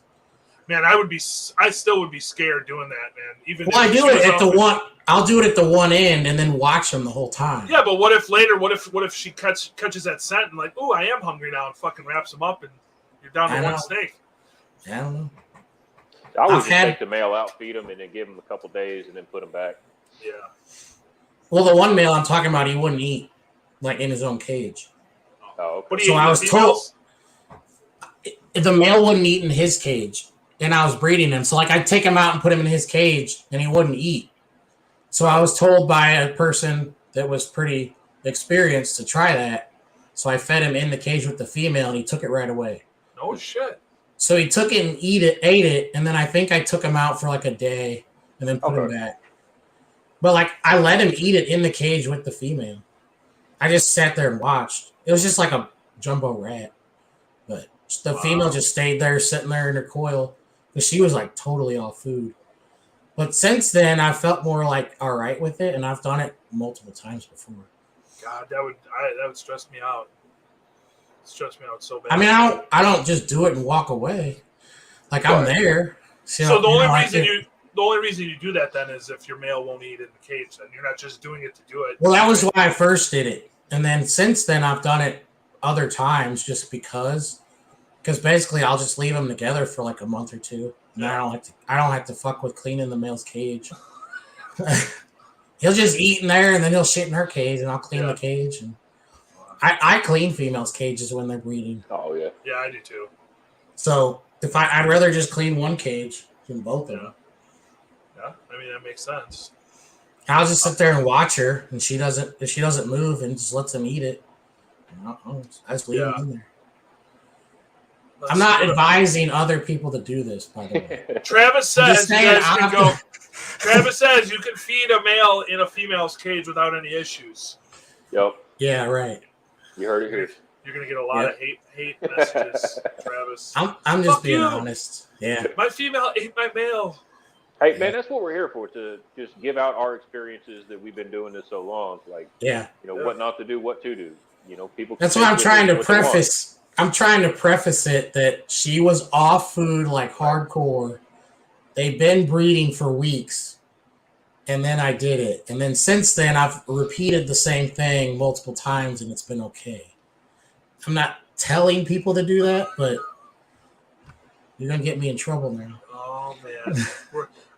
Man, I still would be scared doing that, man. Even I do it at the one. I'll do it at the one end and then watch them the whole time. Yeah, but what if she catches that scent and like, oh, I am hungry now, and fucking wraps them up and you're down to one snake. I don't know. I would just take the male out, feed them, and then give them a couple days and then put them back. Yeah. Well, the one male I'm talking about, he wouldn't eat like in his own cage. Oh, okay. So I was told the male wouldn't eat in his cage. And I was breeding him. So like I'd take him out and put him in his cage and he wouldn't eat. So I was told by a person that was pretty experienced to try that. So I fed him in the cage with the female and he took it right away. No shit. So he took it and ate it. And then I think I took him out for like a day and then put him back. But like I let him eat it in the cage with the female. I just sat there and watched. It was just like a jumbo rat. But the female just stayed there sitting there in her coil. Because she was like totally off food. But since then, I felt more like all right with it, and I've done it multiple times before. God, that would stress me out. Stress me out so bad. I mean, I don't just do it and walk away. Like I'm there. So the only reason you do that then is if your male won't eat in the cage, then you're not just doing it to do it. Well, that was why I first did it, and then since then I've done it other times just because. Because basically, I'll just leave them together for like a month or two, and I don't have to fuck with cleaning the male's cage. He'll just eat in there, and then he'll shit in her cage, and I'll clean the cage. And I clean females' cages when they're breeding. Oh yeah, yeah, I do too. So I'd rather just clean one cage than both of them. Yeah, I mean that makes sense. I'll just sit there and watch her, and if she doesn't move, and just lets them eat it. I just leave them in there. I'm not advising other people to do this, by the way. Travis says Travis says you can feed a male in a female's cage without any issues. Yep. Yeah, right. You heard it here. You're gonna get a lot of hate messages, Travis. I'm just Fuck being you. honest. Yeah. My female ate my male. Hey, man, that's what we're here for, to just give out our experiences that we've been doing this so long. Like, Yeah. what not to do, what to do. People. That's what I'm trying to preface. I'm trying to preface it that she was off food like hardcore. They've been breeding for weeks. And then I did it. And then since then, I've repeated the same thing multiple times and it's been okay. I'm not telling people to do that, but you're going to get me in trouble now. Oh, man.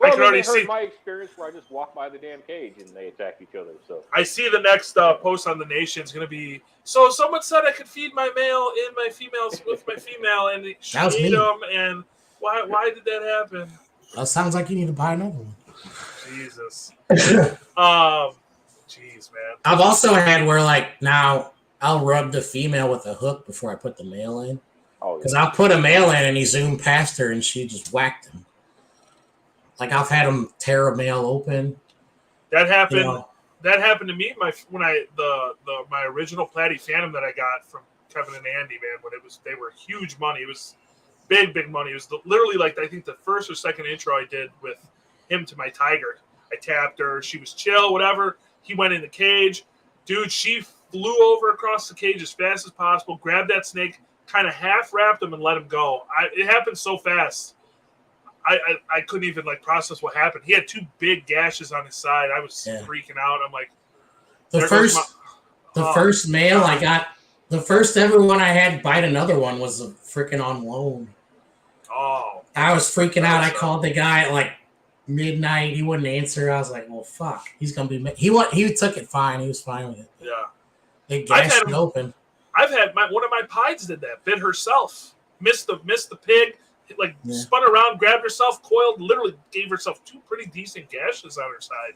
I can already see my experience where I just walk by the damn cage and they attack each other. So I see the next post on the Nation is going to be, so someone said I could feed my male and my females with my female, and she ate them, and why did that happen? That sounds like you need to buy another one. Jesus. Jeez, man. I've also had where, like, now I'll rub the female with a hook before I put the male in. Because I'll put a male in and he zoomed past her and she just whacked him. Like, I've had him tear a male open. That happened. That happened to me. My original Platy Phantom that I got from Kevin and Andy, man. When they were huge money. It was big money. It was literally like I think the first or second intro I did with him to my tiger. I tapped her. She was chill, whatever. He went in the cage, dude. She flew over across the cage as fast as possible. Grabbed that snake, kind of half wrapped him, and let him go. It happened so fast. I couldn't even process what happened. He had 2 big gashes on his side. I was freaking out. I'm like, the first male I got, the first ever one I had bite another one was a freaking on loan. Oh, I was freaking out. I called the guy at like midnight. He wouldn't answer. I was like, well, fuck. He's gonna be. He took it fine. He was fine with it. Yeah, they gashed it open. I've had one of my pieds did that. Bit herself. Missed the pig. Spun around, grabbed herself, coiled, literally gave herself 2 pretty decent gashes on her side.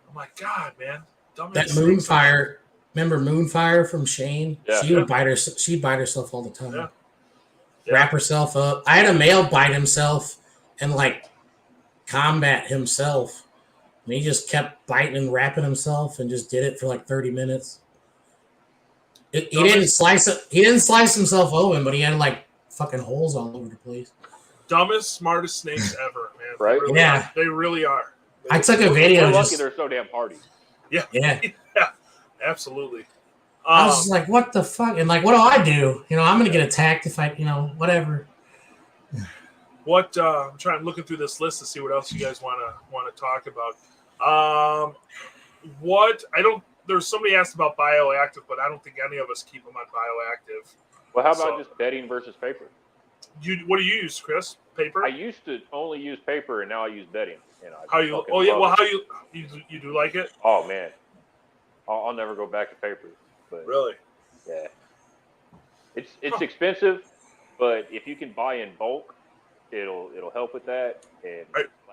I'm like, God, man. That Moonfire, remember Moonfire from Shane? Yeah. She'd bite herself all the time. Yeah. Wrap herself up. I had a male bite himself and combat himself. And he just kept biting and wrapping himself and just did it for 30 minutes. He didn't slice himself open, but he had fucking holes all over the place. Dumbest, smartest snakes ever, man. Right? They really are. I took a video. We're lucky they're so damn hardy. Yeah. Yeah. Yeah. Absolutely. I was just like, what the fuck? And what do I do? I'm gonna get attacked if I, whatever. I'm looking through this list to see what else you guys want to talk about. There's somebody asked about bioactive, but I don't think any of us keep them on bioactive. Well, how about just bedding versus paper? What do you use, Chris? Paper? I used to only use paper, and now I use bedding. How you? Oh yeah. Well, you do like it? Oh man, I'll never go back to paper. But really? Yeah. It's expensive, but if you can buy in bulk, it'll help with that. And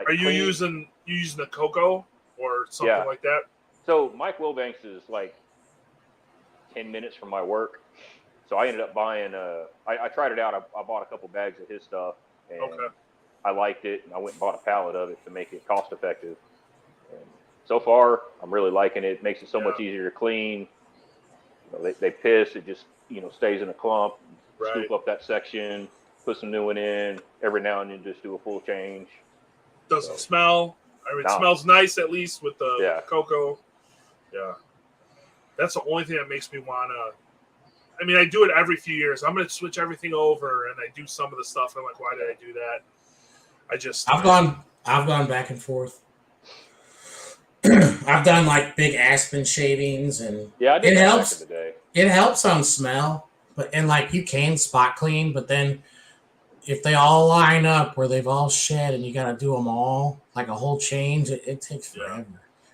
are you using the cocoa or something like that? So Mike Wilbanks is 10 minutes from my work. So I ended up buying. I tried it out. I bought a couple bags of his stuff, and I liked it. And I went and bought a pallet of it to make it cost effective. And so far, I'm really liking it. It makes it so much easier to clean. They piss. It just stays in a clump. Scoop up that section. Put some new one in. Every now and then, just do a full change. Doesn't smell. It smells nice at least with the cocoa. Yeah, that's the only thing that makes me wanna. I do it every few years. I'm going to switch everything over, and I do some of the stuff. I'm like, why did I do that? I've gone back and forth. I've done big aspen shavings, and I did it that helps. back in the day. It helps on smell, but you can spot clean, but then if they all line up where they've all shed and you got to do them all a whole change, it takes forever.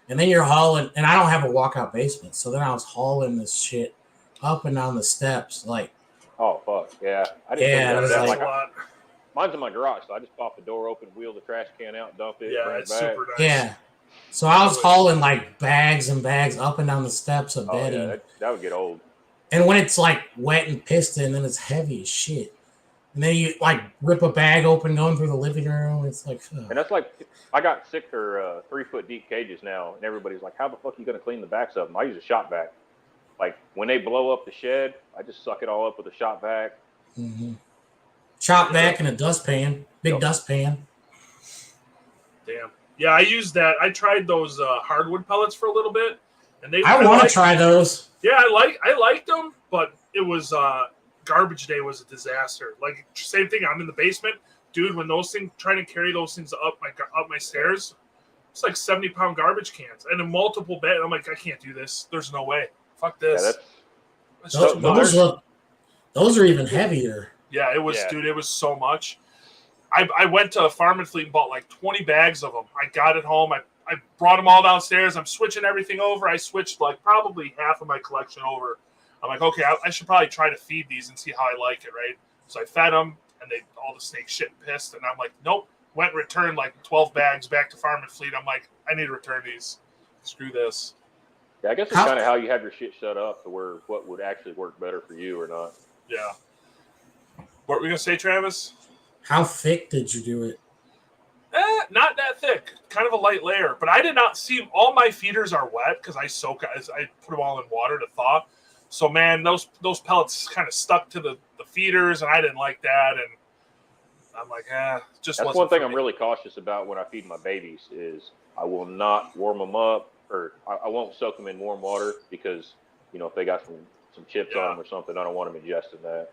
And then you're hauling, and I don't have a walkout basement, so then I was hauling this shit up and down the steps, Oh fuck yeah! I didn't think about that. Mine's in my garage, so I just pop the door open, wheel the trash can out, dump it. Yeah, bring it's it back. super nice. Yeah, so I was hauling bags and bags up and down the steps of bedding. Yeah, that would get old. And when it's wet and piston, then it's heavy as shit. And then you rip a bag open going through the living room. It's And that's I got 6 or 3 foot deep cages now, and everybody's like, "How the fuck are you gonna clean the backs of them?" I use a shop vac. like when they blow up the shed, I just suck it all up with a shop vac. Mm-hmm. Shop vac in a dustpan, big dustpan. Damn. Yeah, I used that. I tried those hardwood pellets for a little bit, and I want to try those. Yeah, I liked them, but it was garbage day was a disaster. Like same thing. I'm in the basement, dude. When those things trying to carry those things up my stairs, it's like 70-pound garbage cans and a multiple bed. I'm like, I can't do this. There's no way. Fuck this. Yeah, those are even heavier. Yeah, it was, dude. It was so much. I went to Farm and Fleet and bought like 20 bags of them. I got it home. I brought them all downstairs. I'm switching everything over. I switched like probably half of my collection over. I'm like, okay, I should probably try to feed these and see how I like it, right? So I fed them, and all the snakes shit and pissed. And I'm like, nope. Went and returned like 12 bags back to Farm and Fleet. I'm like, I need to return these. Screw this. Yeah, I guess it's kind of how you have your shit set up to where what would actually work better for you or not. Yeah. What were we gonna say, Travis? How thick did you do it? Not that thick. Kind of a light layer. But I did not see all my feeders are wet because I put them all in water to thaw. So man, those pellets kind of stuck to the feeders, and I didn't like that. And I'm like, just that's one thing I'm really cautious about when I feed my babies is I will not warm them up, or I won't soak them in warm water because if they got some chips on them or something, I don't want them ingesting that.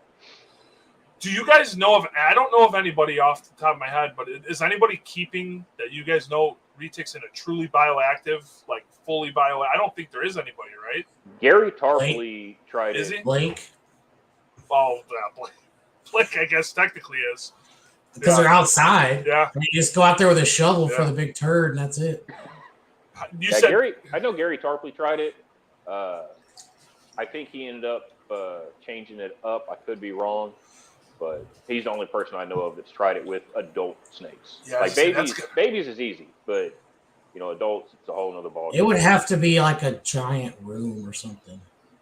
Do you guys know of? I don't know of anybody off the top of my head, but is anybody keeping that you guys know Retics in a truly bioactive, like fully bio? I don't think there is anybody, right? Gary Tarpley tried it. Is he? Blake? Oh, Blake, I guess technically is. Because they're outside. Yeah. And you just go out there with a shovel for the big turd, and that's it. I know Gary Tarpley tried it. I think he ended up changing it up. I could be wrong, but he's the only person I know of that's tried it with adult snakes. Yeah, like babies is easy, but adults, it's a whole nother ball. It would have to be like a giant room or something.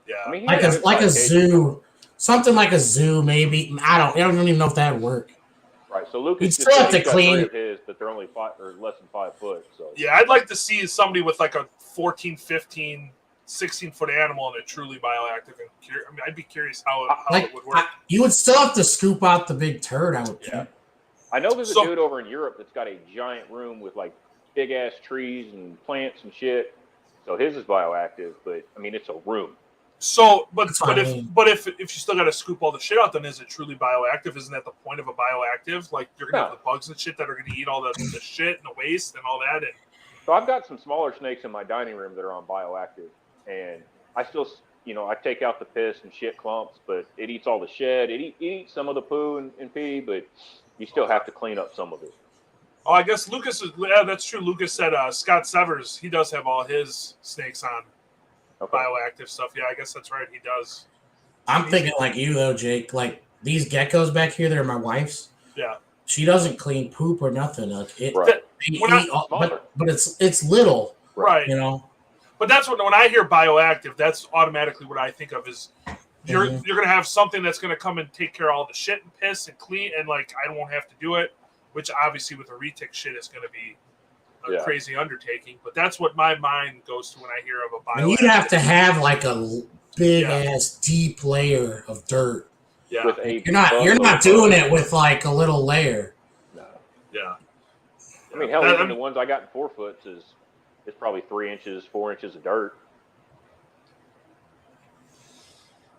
Yeah, I mean, like a zoo, something like a zoo, maybe. I don't even know if that'd work. Right, so Lucas you'd still have to clean his, but they're only 5 or less than 5 foot. So yeah, I'd like to see somebody with like a 14, 15, 16-foot animal and a truly bioactive. And I'd be curious how it would work. You would still have to scoop out the big turd. I would think. I know there's a dude over in Europe that's got a giant room with like big ass trees and plants and shit. So his is bioactive, but I mean it's a room. So, but if you still got to scoop all the shit out, then is it truly bioactive? Isn't that the point of a bioactive? Like you're gonna have the bugs and shit that are gonna eat all the shit and the waste and all that. And so I've got some smaller snakes in my dining room that are on bioactive, and I still, I take out the piss and shit clumps, but it eats all the shed. It eats some of the poo and pee, but you still have to clean up some of it. Oh, I guess Lucas is. Yeah, that's true. Lucas said Scott Severs. He does have all his snakes on. Bioactive stuff. Yeah, I guess that's right. He does. I'm thinking like you though, Jake. Like these geckos back here, they're my wife's. Yeah. She doesn't clean poop or nothing. Like right. But it's little. Right. But that's when I hear bioactive, that's automatically what I think of is you're gonna have something that's gonna come and take care of all the shit and piss and clean, and like I won't have to do it. Which obviously with the retic shit is gonna be a crazy undertaking, but that's what my mind goes to when I hear of a bioactive. You'd have to have like a big ass deep layer of dirt. Yeah, you're not doing it with like a little layer. No. Yeah. I mean, hell, even the ones I got in 4 foot is probably 3 inches, 4 inches of dirt.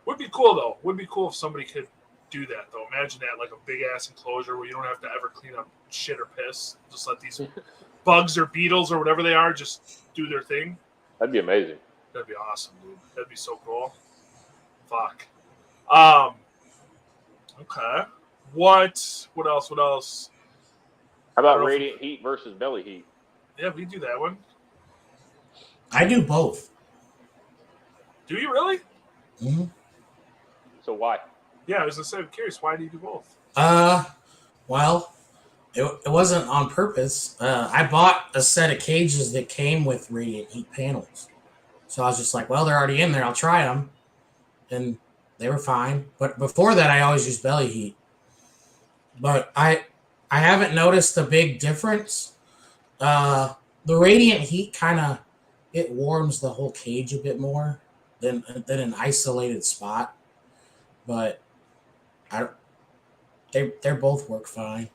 Would be cool though. Would be cool if somebody could do that though. Imagine that, like a big ass enclosure where you don't have to ever clean up shit or piss. Just let these bugs or beetles or whatever they are just do their thing. That'd be amazing. That'd be awesome, dude. That'd be so cool. Fuck. Okay. What else? How about radiant heat versus belly heat? Yeah, we do that one. I do both. Do you really? Mm-hmm. So why? Yeah, I was just curious. Why do you do both? Well, it wasn't on purpose. I bought a set of cages that came with radiant heat panels. So I was just like, well, they're already in there. I'll try them. And they were fine. But before that, I always used belly heat. But I haven't noticed a big difference. The radiant heat it warms the whole cage a bit more. than an isolated spot. But they both work fine.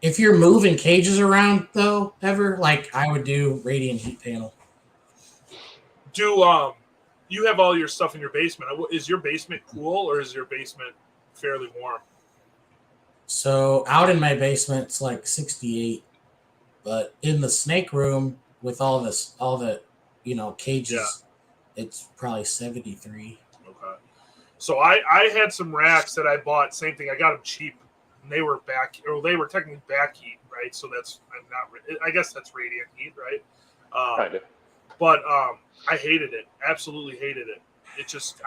If you're moving cages around though, ever like I would do radiant heat panel. Do you have all your stuff in your basement? Is your basement cool or is your basement fairly warm? So out in my basement it's like 68, but in the snake room with all the cages, it's probably 73. Okay. So I had some racks that I bought. Same thing. I got them cheap, and they were technically back heat, right? So I guess that's radiant heat, right? Kind of. But I hated it. Absolutely hated it. It just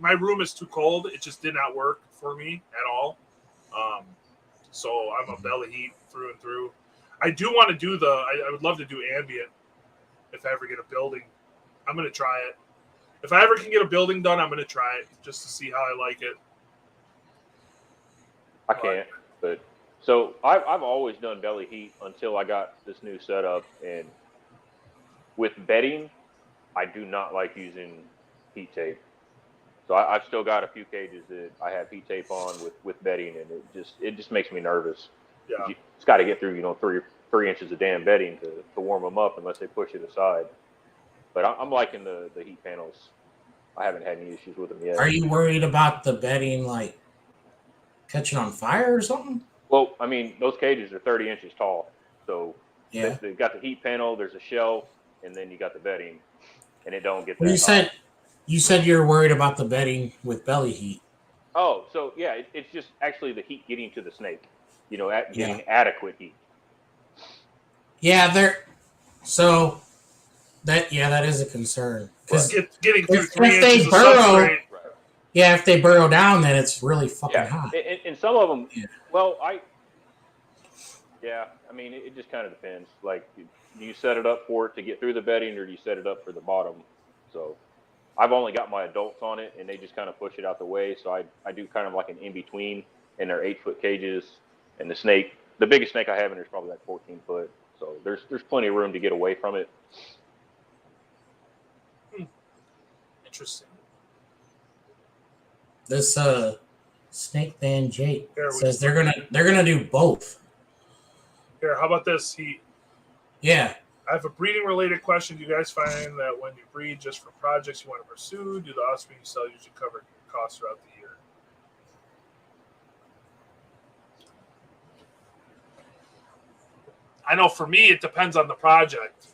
my room is too cold. It just did not work for me at all. So I'm a belly heat through and through. I do want to do I would love to do ambient if I ever get a building. I'm going to try it. If I ever can get a building done, I'm going to try it just to see how I like it. I can't, but so I've always done belly heat until I got this new setup, and with bedding, I do not like using heat tape. So I've still got a few cages that I have heat tape on with bedding, and it just makes me nervous. Yeah. It's got to get through 3 inches of damn bedding to warm them up unless they push it aside. But I'm liking the heat panels. I haven't had any issues with them yet. Are you worried about the bedding like catching on fire or something? Well, I mean, those cages are 30 inches tall. So Yeah. they've got the heat panel, there's a shelf, and then you got the bedding, and it don't get that Well, hot. you said you're worried about the bedding with belly heat. Oh, so yeah, it's just actually the heat getting to the snake, getting adequate heat. Yeah, so that is a concern. Because getting through if 3 they inches of burrow, substrate. Right. yeah, if they burrow down, then it's really fucking hot. And some of them, Yeah. well, I mean, it just kind of depends. Like, do you set it up for it to get through the bedding, or do you set it up for the bottom? So I've only got my adults on it, and they just kind of push it out the way. So I do kind of like an in-between, and they're 8-foot cages. And the biggest snake I have in there is probably like 14 foot. So there's plenty of room to get away from it. Interesting. This Snake Fan Jake says they're gonna do both. Here, how about this? Yeah. I have a breeding related question. Do you guys find that when you breed just for projects you want to pursue, do the offspring you sell usually cover your costs throughout the year? I know for me it depends on the project,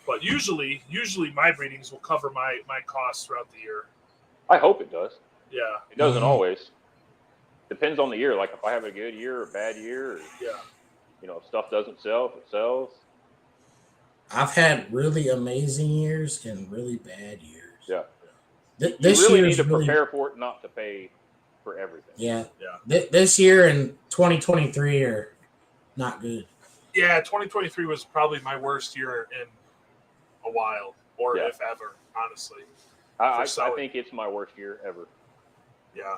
but usually my breedings will cover my costs throughout the year. I hope it does. Yeah. It doesn't always. Depends on the year. Like if I have a good year or a bad year, or, if stuff doesn't sell, if it sells. I've had really amazing years and really bad years. Yeah. This you really year need to prepare for it not to pay for everything. Yeah. Yeah. This year and 2023 are not good. Yeah, 2023 was probably my worst year in a while, or if ever, honestly. I think it's my worst year ever. Yeah.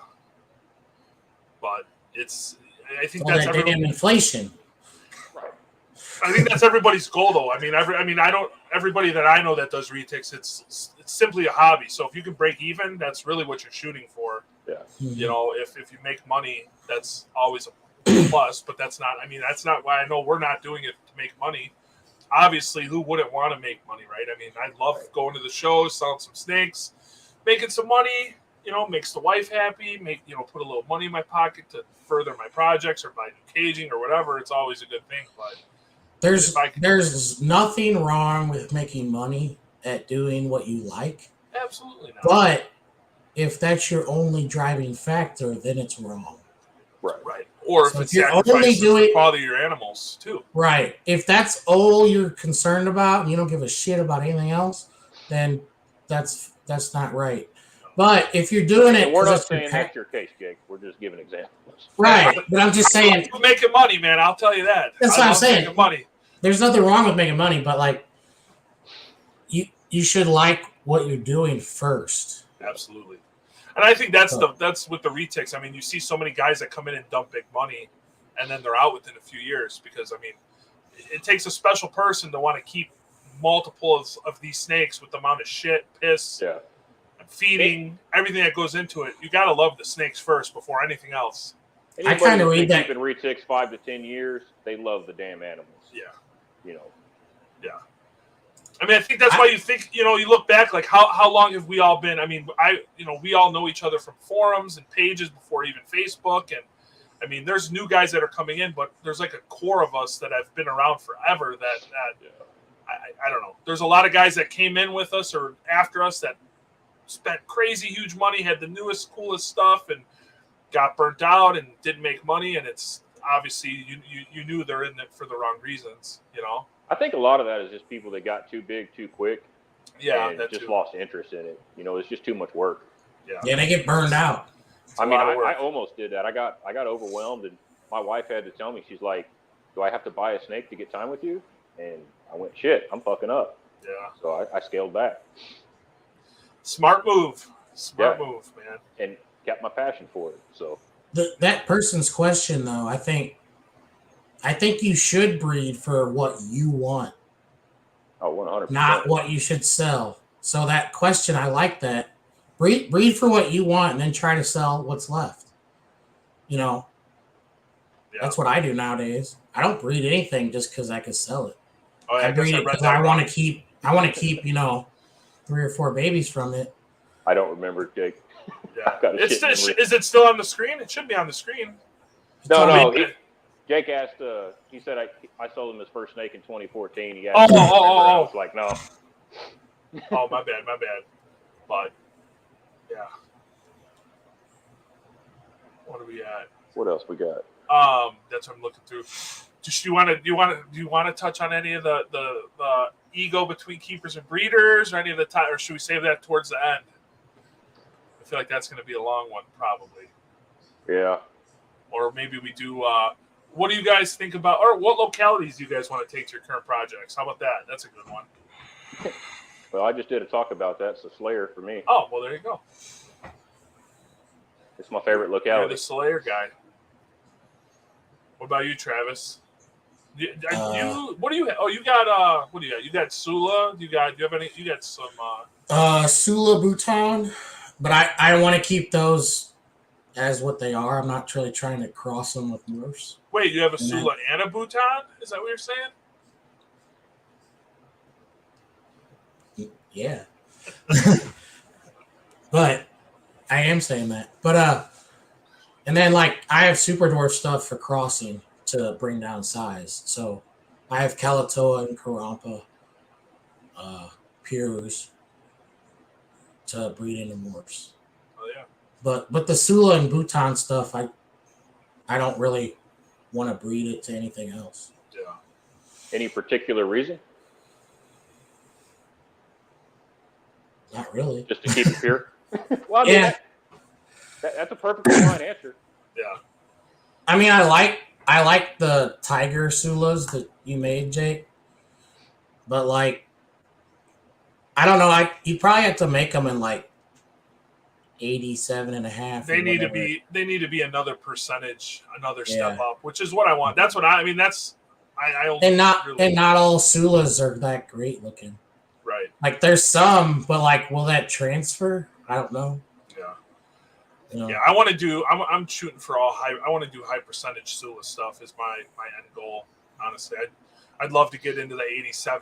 But I think All that's that damn inflation. Right. I think that's everybody's goal, though. I mean, everybody that I know that does retics, it's simply a hobby. So if you can break even, that's really what you're shooting for. Yeah. Mm-hmm. If you make money, that's always a plus. But that's not why I know we're not doing it to make money. Obviously, who wouldn't want to make money, right? I mean, I love going to the shows, selling some snakes, making some money. Makes the wife happy. Put a little money in my pocket to further my projects or buy new caging or whatever. It's always a good thing. But there's nothing wrong with making money at doing what you like. Absolutely not. But if that's your only driving factor, then it's wrong. Right. Or if it's sacrifices the quality of your animals too. Right. If that's all you're concerned about and you don't give a shit about anything else, then that's not right. But if you're doing it, we're not saying that's your case, Jake. We're just giving examples. Right. But I'm just saying, you're making money, man. I'll tell you that. That's what I'm saying. Making money. There's nothing wrong with making money, but like you should like what you're doing first. Absolutely. And I think that's with the retics. I mean, you see so many guys that come in and dump big money, and then they're out within a few years because it takes a special person to want to keep multiples of these snakes with the amount of shit, piss, and feeding, everything that goes into it. You got to love the snakes first before anything else. Anybody kinda that's read been that- keeping retics 5 to 10 years, they love the damn animals. Yeah. You know. Yeah. I mean, I think that's why you think, you look back, like how long have we all been? I mean, we all know each other from forums and pages before even Facebook. And I mean, there's new guys that are coming in, but there's like a core of us that have been around forever that I don't know. There's a lot of guys that came in with us or after us that spent crazy huge money, had the newest, coolest stuff, and got burnt out and didn't make money. And it's obviously you knew they're in it for the wrong reasons, I think a lot of that is just people that got too big too quick. Yeah, and that just too. lost interest in it. It's just too much work. Yeah, they get burned out. I mean, I almost did that. I got overwhelmed, and my wife had to tell me, she's like, "Do I have to buy a snake to get time with you?" And I went, "Shit, I'm fucking up." Yeah. So I scaled back. Smart move, move, man. And kept my passion for it. So that person's question, though, I think you should breed for what you want. Oh, 100%. Not what you should sell. So that question, I like that. Breed for what you want and then try to sell what's left. That's what I do nowadays. I don't breed anything just because I can sell it. Oh, yeah, I breed it because I want to keep 3 or 4 babies from it. I don't remember, Jake. Yeah. Is it still on the screen? It should be on the screen. No. Jake asked. He said I sold him his first snake in 2014. He asked I was like, no. Oh, my bad. But yeah. What are we at? What else we got? That's what I'm looking through. Just do you want to touch on any of the ego between keepers and breeders, or any of the time, or should we save that towards the end? I feel like that's going to be a long one, probably. Yeah. Or maybe we do. What do you guys think about, or what localities do you guys want to take to your current projects? How about that? That's a good one. Well, I just did a talk about that. So Slayer for me. Oh, well, there you go. It's my favorite locality. You're the Slayer guy. What about you, Travis? What do you have? Oh, you got what do you got? You got Sula. You have any? You got some. Sula Bhutan, but I want to keep those as what they are. I'm not really trying to cross them with Morse. Wait, you have a Sula and a Bhutan? Is that what you're saying? Yeah. But I am saying that. But and then like I have super dwarf stuff for crossing to bring down size. So I have Kalatoa and Karampa Pures to breed into morphs. Oh yeah. But the Sula and Bhutan stuff, I don't really want to breed it to anything else. Yeah. Any particular reason? Not really. Just to keep it pure? Well, I mean, that's a perfectly fine answer. Yeah. I mean, I like the tiger Sulas that you made, Jake. But like, I don't know. You probably have to make them in like 87.5. They need to be another percentage, another step up, which is what I want. That's what I mean. That's I only and not all Sulas are that great looking. Right. Like there's some, but like, will that transfer? I don't know. Yeah. You know? Yeah, I want to do. I'm shooting for all high. I want to do high percentage Sula stuff. Is my end goal. Honestly, I'd love to get into the 87%,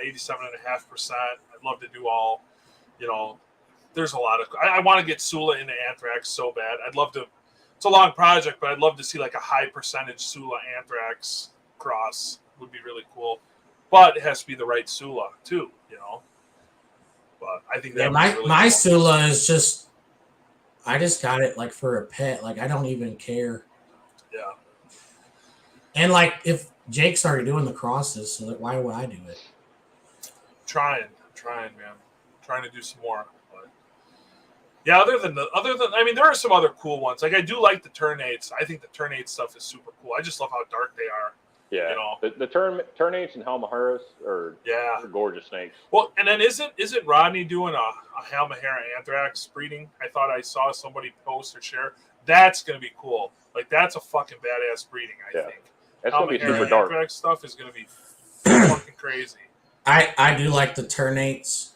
87.5%. I'd love to do all. You know, there's a lot of. I want to get Sula into Anthrax so bad. I'd love to. It's a long project, but I'd love to see like a high percentage Sula Anthrax cross. Would be really cool. But it has to be the right Sula too, you know. But I think that my cool. Sula is just, I just got it like for a pet. Like I don't even care. Yeah. And like if Jake's already doing the crosses, so that why would I do it? Trying, man. Trying to do some more. But yeah, other than I mean, there are some other cool ones. Like I do like the Ternates. I think the Ternate stuff is super cool. I just love how dark they are. Yeah, you know? the Ternates and Halmaharas are gorgeous snakes. Well, and then isn't Rodney doing a Halmahera Anthrax breeding? I thought I saw somebody post or share. That's going to be cool. Like that's a fucking badass breeding. I think that's going to be super dark. Anthrax stuff is going to be fucking crazy. I do like the Ternates.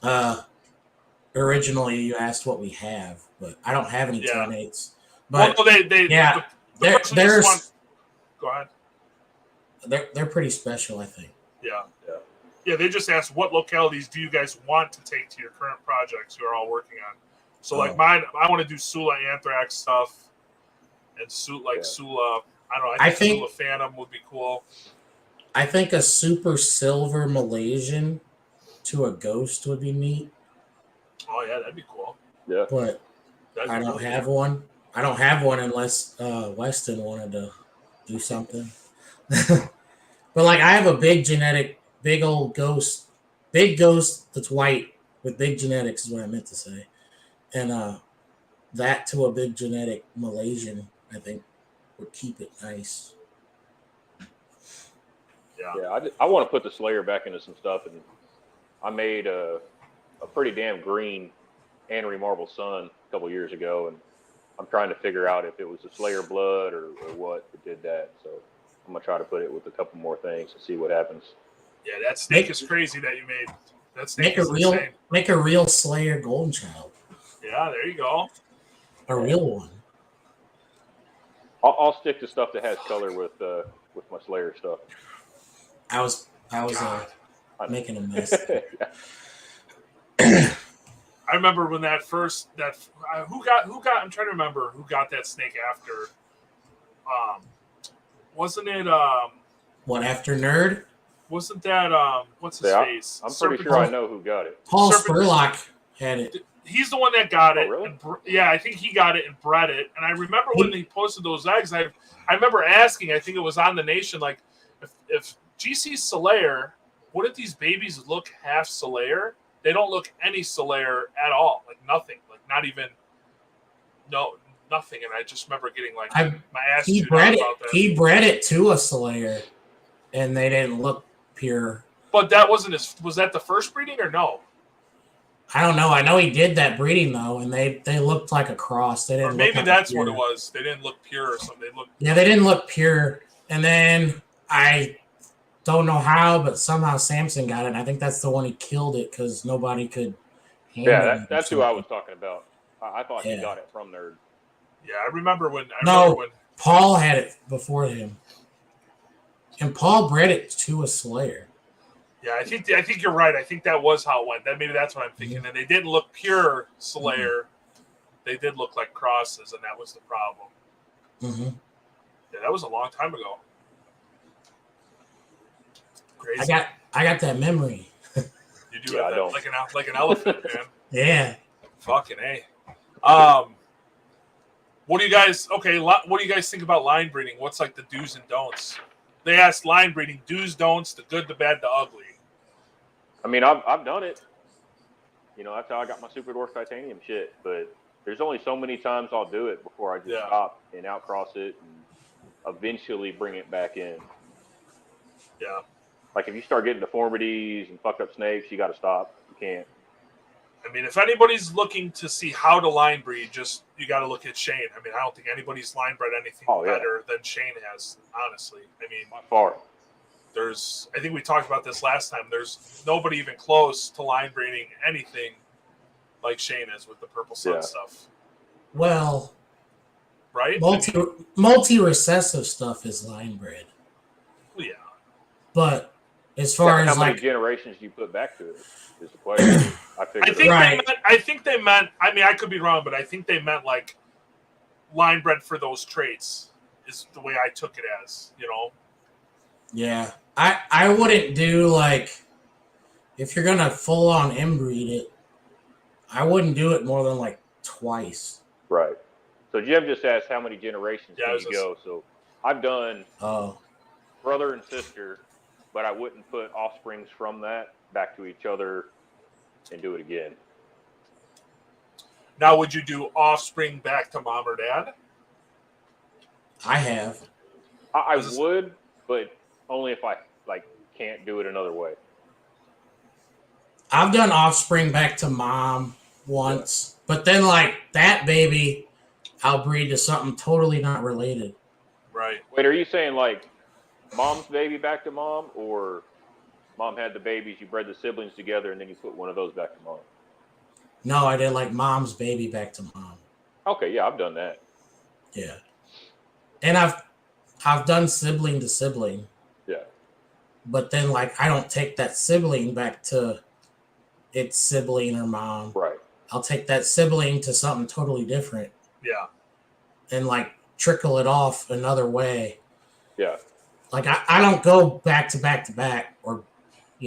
originally you asked what we have, but I don't have any Yeah. ternates. Well, But no, they yeah, the person just wants. Go ahead. they're pretty special, I think. Yeah. Yeah, they just asked what localities do you guys want to take to your current projects you are all working on. So like mine, I want to do Sula Anthrax stuff, and Sula. I don't know. I think Sula Phantom would be cool. I think a super silver Malaysian to a ghost would be neat. Oh yeah, that'd be cool. Yeah, but I don't have one. I don't have one unless Weston wanted to do something. But like I have a big old ghost, big ghost that's white with big genetics is what I meant to say, and that to a big genetic Malaysian, I think would keep it nice. Yeah. I want to put the Slayer back into some stuff, and I made a pretty damn green Annery Marble Sun a couple years ago, and I'm trying to figure out if it was the Slayer blood or what that did that. So I'm gonna try to put it with a couple more things to see what happens. Yeah, that snake is crazy that you made. That snake is insane. Make a real Slayer Golden Child. Yeah, there you go. A real one. I'll stick to stuff that has color with my Slayer stuff. I was making a mess. I remember when who got I'm trying to remember who got that snake after. Wasn't it what after Nerd? Wasn't that what's his face? I'm pretty sure I know who got it. Paul Spurlock had it. He's the one that got it. Really? Yeah, I think he got it and bred it. And I remember when he posted those eggs, I remember asking, I think it was on The Nation, like, if GC's Slayer, wouldn't these babies look half Slayer? They don't look any Slayer at all. Like nothing. Like not even nothing. And I just remember getting like my ass chewed out about that. He bred it to a Slayer and they didn't look pure. But that wasn't was that the first breeding or no? I don't know. I know he did that breeding though, and they looked like a cross. They didn't. Or maybe that's what it was. They didn't look pure or something. They didn't look pure. And then I don't know how, but somehow Samson got it. And I think that's the one he killed it because nobody could handle it. Yeah, that's who I was talking about. I thought he got it from Nerd. Yeah, I remember when. Paul had it before him, and Paul bred it to a Slayer. Yeah, I think you're right. I think that was how it went. Maybe that's what I'm thinking. And they didn't look pure Slayer. They did look like crosses, and that was the problem. Mm-hmm. Yeah, that was a long time ago. Crazy. I got that memory. You do have that, like an elephant, man. Yeah. Fucking A. What do you guys think about line breeding? What's like the do's and don'ts? They asked line breeding, do's, don'ts, the good, the bad, the ugly. I mean, I've done it. You know, that's how I got my Super Dwarf Titanium shit. But there's only so many times I'll do it before I just stop and outcross it and eventually bring it back in. Yeah. Like if you start getting deformities and fucked up snakes, you got to stop. You can't. I mean, if anybody's looking to see how to line breed, you got to look at Shane. I mean, I don't think anybody's line bred anything better than Shane has, honestly. I mean, by far. I think we talked about this last time. There's nobody even close to line breeding anything like Shane is with the Purple Sun stuff. Well, right? Multi-recessive stuff is line bred. Well, yeah. But as far as how many generations do you put back to it is the question. I think they meant, I mean, I could be wrong, but I think they meant like line bred for those traits is the way I took it as, you know? Yeah. I wouldn't do like, if you're going to full on inbreed it, I wouldn't do it more than like twice. Right. So Jim just asked how many generations can you go. So I've done brother and sister, but I wouldn't put offsprings from that back to each other and do it again. Now, would you do offspring back to mom or dad? I have. I would, but only if I can't do it another way. I've done offspring back to mom once, but then like that baby, I'll breed to something totally not related. Right. Wait, are you saying like mom's baby back to mom, or mom had the babies, you bred the siblings together, and then you put one of those back to mom? No, I did like mom's baby back to mom. Okay, yeah, I've done that. Yeah. And I've done sibling to sibling, Yeah. but then like I don't take that sibling back to its sibling or mom. Right. I'll take that sibling to something totally different Yeah. and like trickle it off another way. Yeah. Like I don't go back to back to back or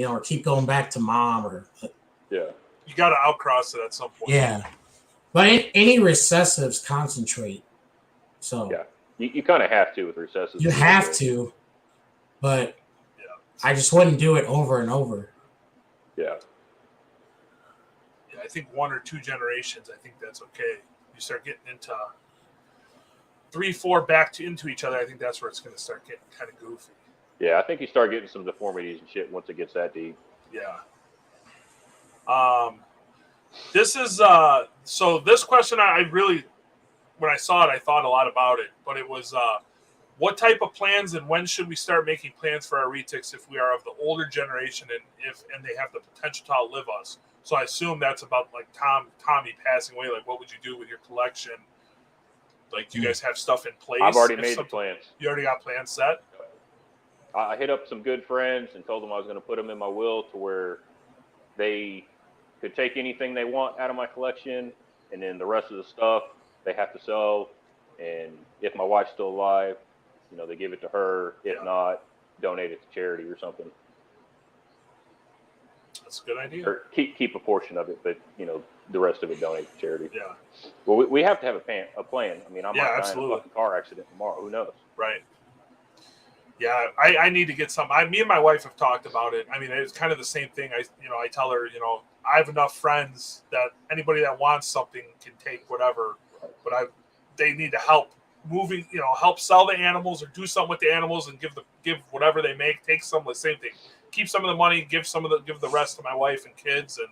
or keep going back to mom or Yeah. You got to outcross it at some point. yeah. But any recessives concentrate. So Yeah. You kind of have to with recessives. you have to, but Yeah. I just wouldn't do it over and over. Yeah. Yeah, I think 1 or 2 generations, I think that's okay. You start getting into 3, 4 into each other, I think that's where it's going to start getting kind of goofy. Yeah, I think you start getting some deformities and shit once it gets that deep. Yeah. This is so this question I really, when I saw it, I thought a lot about it, but it was what type of plans and when should we start making plans for our retics if we are of the older generation and they have the potential to outlive us? So I assume that's about like Tommy passing away. Like, what would you do with your collection? Like, do you guys have stuff in place? I've already made the plans. You already got plans set? I hit up some good friends and told them I was going to put them in my will to where they could take anything they want out of my collection, and then the rest of the stuff they have to sell. And if my wife's still alive, they give it to her. If not, donate it to charity or something. That's a good idea. Or keep a portion of it, but the rest of it donate to charity. Yeah. Well, we have to have a plan. I mean, I might die in a fucking car accident tomorrow. Who knows? Right. Yeah, I need to get some. Me and my wife have talked about it. I mean, it's kind of the same thing. I tell her, I have enough friends that anybody that wants something can take whatever, but they need to help moving, help sell the animals or do something with the animals and give whatever they make. Take some of the same thing. Keep some of the money, give the rest to my wife and kids and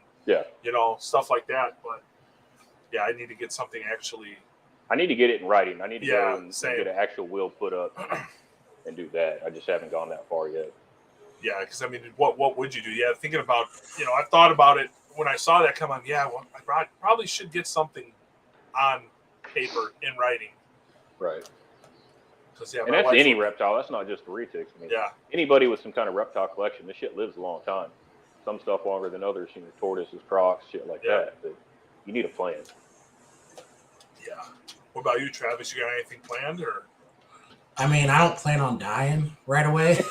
stuff like that. But yeah, I need to get something actually. I need to get it in writing. I need to go and same. get an actual will put up and do that. I just haven't gone that far yet. Yeah, because I mean, what would you do? Yeah, thinking about, I thought about it when I saw that come on. Yeah, well, I probably should get something on paper in writing. Right. Yeah, and that's any reptile. That's not just the retics. I mean, anybody with some kind of reptile collection, this shit lives a long time. Some stuff longer than others. Tortoises, crocs, shit like that. But you need a plan. Yeah. What about you, Travis? You got anything planned or? I mean, I don't plan on dying right away.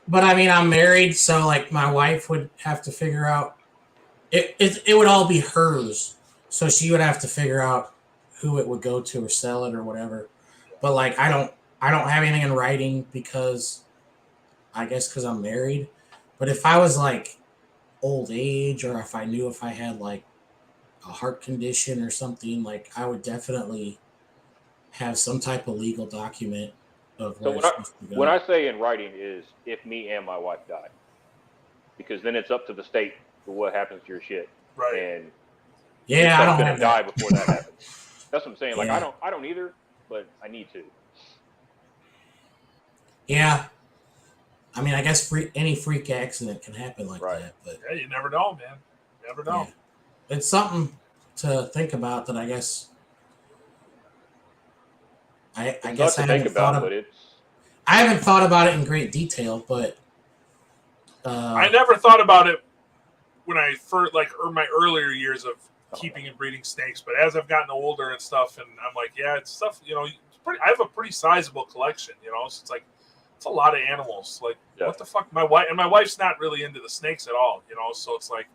But I mean, I'm married, so like my wife would have to figure out. It would all be hers, so she would have to figure out who it would go to or sell it or whatever. But like, I don't have anything in writing because I'm married. But if I was like old age, or if I knew if I had like a heart condition or something, like I would definitely have some type of legal document of where so when I say in writing is if me and my wife die, because then it's up to the state for what happens to your shit. Right. And I don't gonna die before that happens. That's what I'm saying. Like I don't either, but I need to. Yeah. I mean, I guess any freak accident can happen like that, but yeah, you never know, man. Never know. Yeah. It's something to think about that I guess. I guess I haven't thought about it. I haven't thought about it in great detail, but I never thought about it when I first my earlier years of keeping and breeding snakes. But as I've gotten older and stuff, and I'm like, yeah, it's stuff. I have a pretty sizable collection. So it's like it's a lot of animals. Like what the fuck? My wife's not really into the snakes at all. So it's like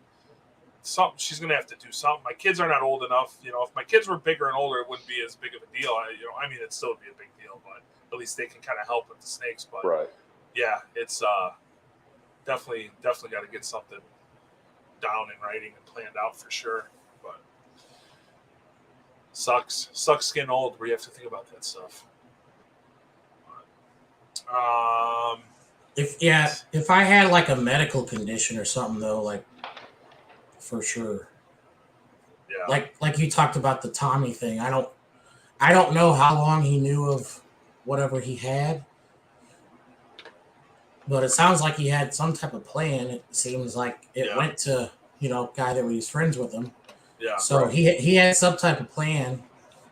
something she's gonna have to do something. My kids are not old enough. If my kids were bigger and older, it wouldn't be as big of a deal. I mean, it'd still be a big deal, but at least they can kind of help with the snakes. But yeah, it's definitely got to get something down in writing and planned out for sure. But sucks getting old where you have to think about that stuff. If I had like a medical condition or something though, like for sure. Yeah. Like you talked about the Tommy thing. I don't know how long he knew of whatever he had. But it sounds like he had some type of plan. It seems like it went to guy that was friends with him. Yeah. So he had some type of plan.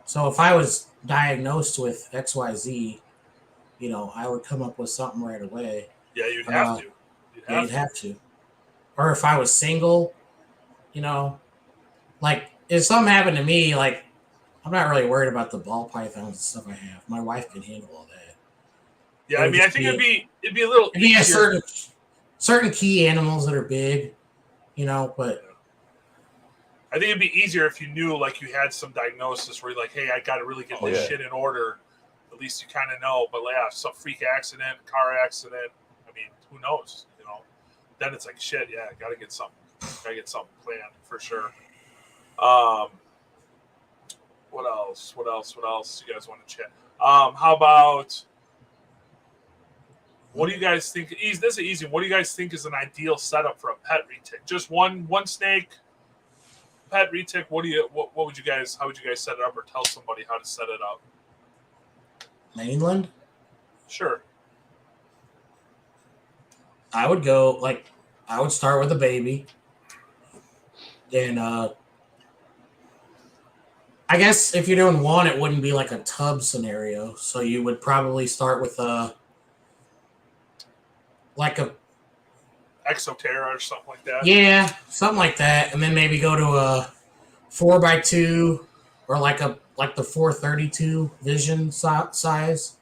So if I was diagnosed with XYZ, I would come up with something right away. Yeah, you'd have to. You'd have to. Or if I was single, like if something happened to me, like I'm not really worried about the ball pythons and stuff I have. My wife can handle all that. Yeah, I mean, I think it'd be a little easier. Certain key animals that are big, but I think it'd be easier if you knew, like, you had some diagnosis where you're like, hey, I got to really get this shit in order. At least you kind of know. But yeah, some freak accident, car accident. I mean, who knows? Then it's like shit. Yeah, got to get something. Got to get something planned for sure. What else? What else? You guys want to chat? How about? What do you guys think? This is easy. What do you guys think is an ideal setup for a pet retic? Just one snake. Pet retic. What would you guys? How would you guys set it up, or tell somebody how to set it up? Mainland. Sure. I would start with a baby, and I guess if you're doing one, it wouldn't be like a tub scenario. So you would probably start with a Exoterra or something like that. Yeah, something like that, and then maybe go to a 4x2 or like the 432 vision size,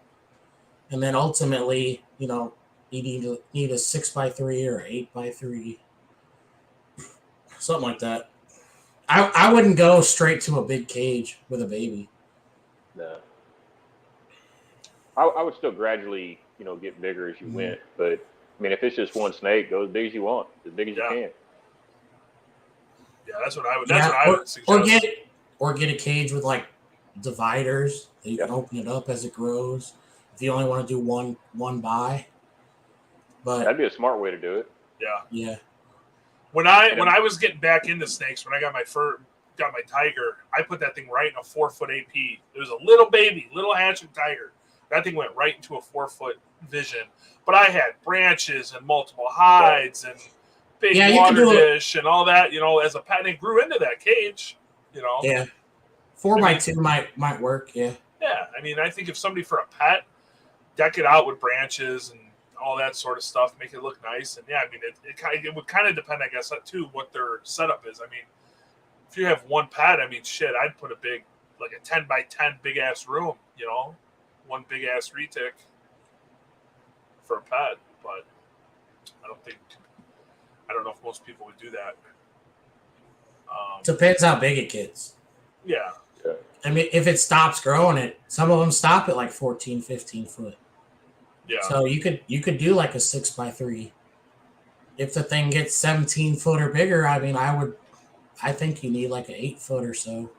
and then ultimately, you need a 6x3 or 8x3, something like that. I wouldn't go straight to a big cage with a baby. No. I would still gradually, get bigger as you went. But I mean, if it's just one snake, go as big as you want, as big as you can. Yeah, that's what I would. That's what I would suggest. Or get a cage with like dividers that you can open it up as it grows. If you only want to do one buy. But that'd be a smart way to do it. Yeah. Yeah. When I was getting back into snakes, when I got my tiger, I put that thing right in a 4-foot AP. It was a little baby, little hatching tiger. That thing went right into a 4-foot vision. But I had branches and multiple hides and big water dish and all that, as a pet, and it grew into that cage, Yeah. 4x2 might work, yeah. Yeah, I mean, I think if somebody for a pet, deck it out with branches and all that sort of stuff, make it look nice. And yeah, I mean, it would kind of depend, I guess, too, what their setup is. I mean, if you have one pet, I mean, shit, I'd put a 10x10 big ass room, one big ass retic for a pet. But I don't know if most people would do that. Depends how big it gets. Yeah. I mean, if it stops growing, some of them stop at like 14, 15 foot. Yeah. So you could do like a 6x3. If the thing gets 17 foot or bigger, I mean, I think you need like an 8 foot or so.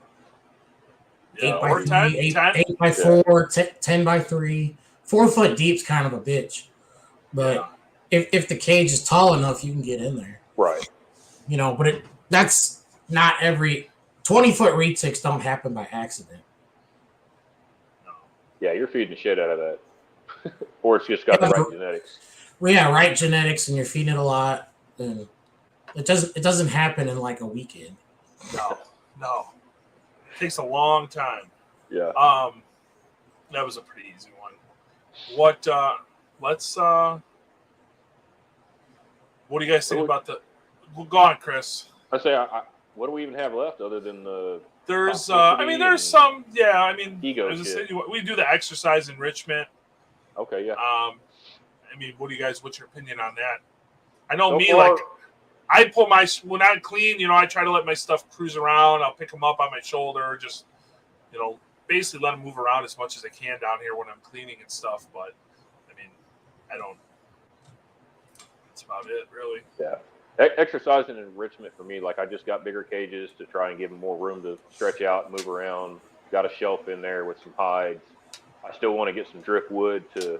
Yeah, 8x3, 8x4, 10x3. 4 foot deep's kind of a bitch. But if the cage is tall enough, you can get in there. Right. But that's not every 20-foot retics don't happen by accident. No. Yeah, you're feeding the shit out of that. Or it's just got the right genetics. Well, yeah, right genetics, and you're feeding it a lot, and it doesn't happen in like a weekend. No. It takes a long time. Yeah. That was a pretty easy one. What do you guys think about go on, Chris. I say, what do we even have left other than the? There's some. Yeah, I mean, ego shit. We do the exercise enrichment. Okay, yeah. I mean, what's your opinion on that? I know I pull when I clean, I try to let my stuff cruise around. I'll pick them up on my shoulder, just, basically let them move around as much as I can down here when I'm cleaning and stuff. But, I mean, that's about it, really. Yeah. Exercise and enrichment for me, like I just got bigger cages to try and give them more room to stretch out and move around. Got a shelf in there with some hides. I still want to get some driftwood to,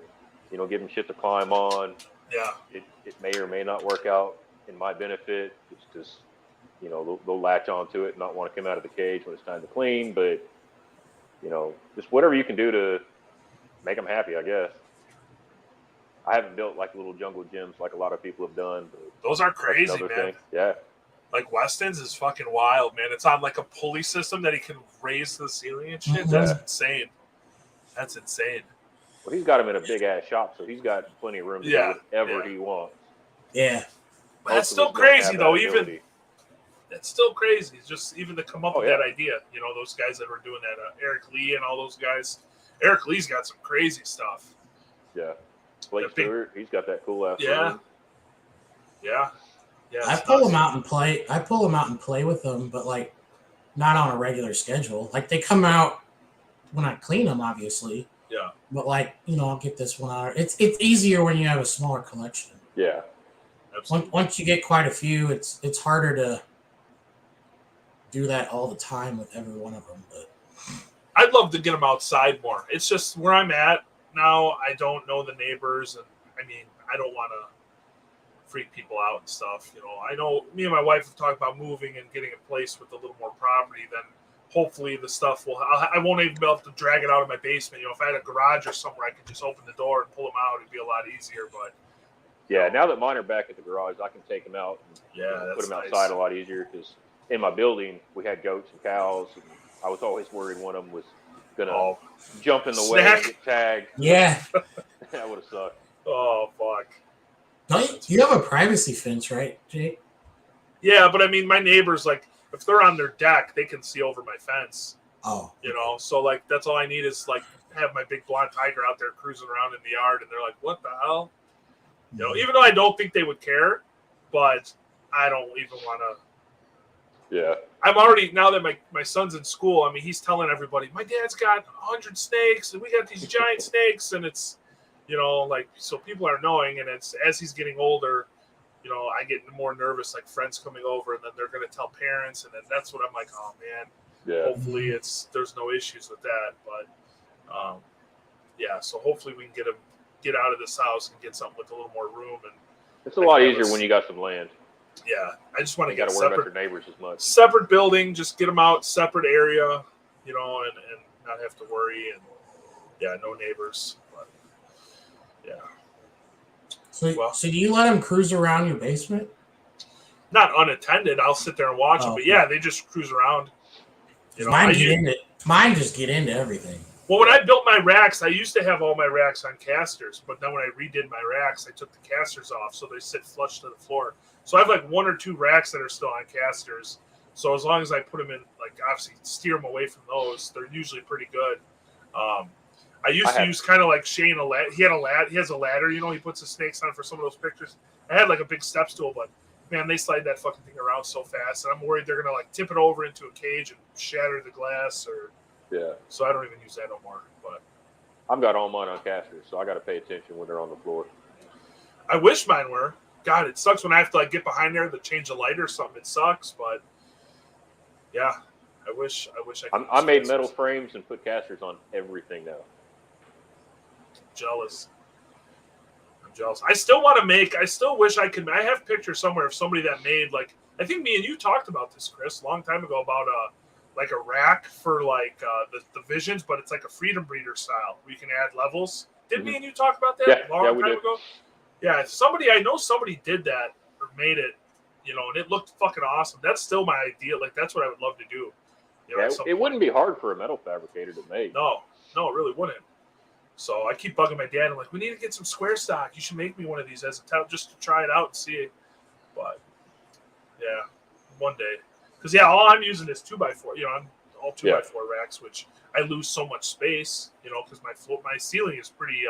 give them shit to climb on. Yeah. It may or may not work out in my benefit. It's just, they'll latch onto it and not want to come out of the cage when it's time to clean. But, just whatever you can do to make them happy, I guess. I haven't built like little jungle gyms like a lot of people have done. But those are crazy, man. Thing. Yeah. Like Weston's is fucking wild, man. It's on like a pulley system that he can raise the ceiling and shit. Mhm. That's Yeah. insane. That's insane. Well, he's got him in a big ass shop, so he's got plenty of room to Yeah, do whatever yeah. he wants. Yeah. But that's Most of still us don't crazy have that though. Even ability. that's still crazy. It's just even to come up Oh, with yeah. that idea. You know, those guys that were doing that, Eric Lee and all those guys. Eric Lee's got some crazy stuff. Yeah. Blake That big- Stewart, he's got that cool ass Yeah. room. Yeah. Yeah. I it's pull nuts. them out and play. I pull them out and play with them, but like not on a regular schedule. Like they come out when I clean them, obviously. Yeah. But like, you know, I'll get this one out. It's easier when you have a smaller collection. Yeah. Absolutely. Once you get quite a few, it's harder to do that all the time with every one of them. But I'd love to get them outside more. It's just where I'm at now. I don't know the neighbors, and I mean, I don't want to freak people out and stuff. You know, I know me and my wife have talked about moving and getting a place with a little more property. Then hopefully the stuff will. I won't even be able to drag it out of my basement. You know, if I had a garage or somewhere, I could just open the door and pull them out. It'd be a lot easier. But Yeah, now that mine are back at the garage, I can take them out and yeah, put that's them nice. outside a lot easier because in my building we had goats and cows, and I was always worried one of them was gonna Oh, jump in the way and Snack. get tagged. yeah, That would have sucked. oh fuck. don't you have a privacy fence, right, Jake? Yeah, but I mean, my neighbors, like, if they're on their deck, they can see over my fence. Oh, You know, so like that's all I need is like have my big blonde tiger out there cruising around in the yard, and they're like, "What the hell?" You know, even though I don't think they would care, but I don't even want to. Yeah. I'm already now that my son's in school. I mean, he's telling everybody, "My dad's got 100 snakes, and we got these giant snakes," and it's, you know, like so people are knowing, and it's as he's getting older. You know, I get more nervous, like friends coming over, and then they're going to tell parents, and then that's what I'm like, oh man. Yeah. Hopefully, there's no issues with that, but yeah. So hopefully, we can get out of this house and get something with a little more room, and It's a lot easier when you got some land. yeah, I just want to You got get to worry about separate your neighbors as much. separate building, just get them out, separate area, you know, and not have to worry, and yeah, no neighbors, but yeah, so Well- so do you let them cruise around your basement? not unattended. I'll sit there and watch them, Oh, but yeah, they just cruise around. You know, Mine just get into everything. Well, when I built my racks, I used to have all my racks on casters, but then when I redid my racks, I took the casters off, so they sit flush to the floor. So I have like 1 or 2 racks that are still on casters. So as long as I put them in, like obviously steer them away from those, they're usually pretty good. I used to use kind of like Shane. He has a ladder. You know, he puts the snakes on for some of those pictures. I had like a big step stool, but man, they slide that fucking thing around so fast, and I'm worried they're gonna like tip it over into a cage and shatter the glass, or Yeah. so I don't even use that no more. But I've got all mine on casters, so I got to pay attention when they're on the floor. I wish mine were. God, it sucks when I have to like get behind there to change the light or something. It sucks, but yeah, I wish I could. I made metal frames and put casters on everything now. Jealous. I'm jealous. I still want to make. I still wish I could. I have pictures somewhere of somebody that made like. I think me and you talked about this, Chris, a long time ago about like a rack for like the visions, but it's like a freedom breeder style where you can add levels. Did me and you talk about that Yeah, a long yeah, we time did. ago? Yeah, I know somebody did that or made it, you know, and it looked fucking awesome. That's still my idea. Like that's what I would love to do. You know, Yeah, at some it wouldn't be hard for a metal fabricator to make. No, it really wouldn't. So I keep bugging my dad. I'm like, we need to get some square stock. You should make me one of these as a test just to try it out and see it. But yeah, one day. Because yeah, all I'm using is 2x4. You know, I'm all 2x4 racks, which I lose so much space. You know, because my ceiling is pretty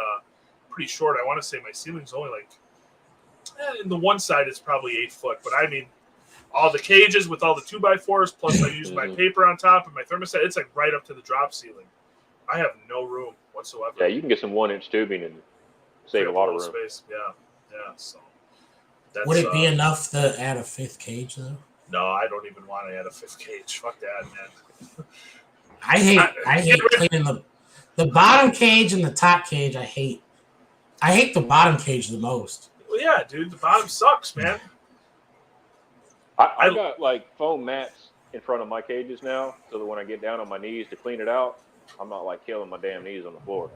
short. I want to say my ceiling's only like, in the one side it's probably 8 foot. But I mean, all the cages with all the 2x4s plus I use my paper on top and my thermostat. It's like right up to the drop ceiling. I have no room whatsoever. Yeah, you can get some 1-inch tubing and save a lot of room. Space. Yeah. So that's, Would it be enough to add a 5th cage though? No, I don't even want to add a 5th cage. Fuck that, man. I hate cleaning the bottom cage and the top cage. I hate the bottom cage the most. Well, yeah, dude, the bottom sucks, man. I got like foam mats in front of my cages now, so that when I get down on my knees to clean it out, I'm not like killing my damn knees on the floor.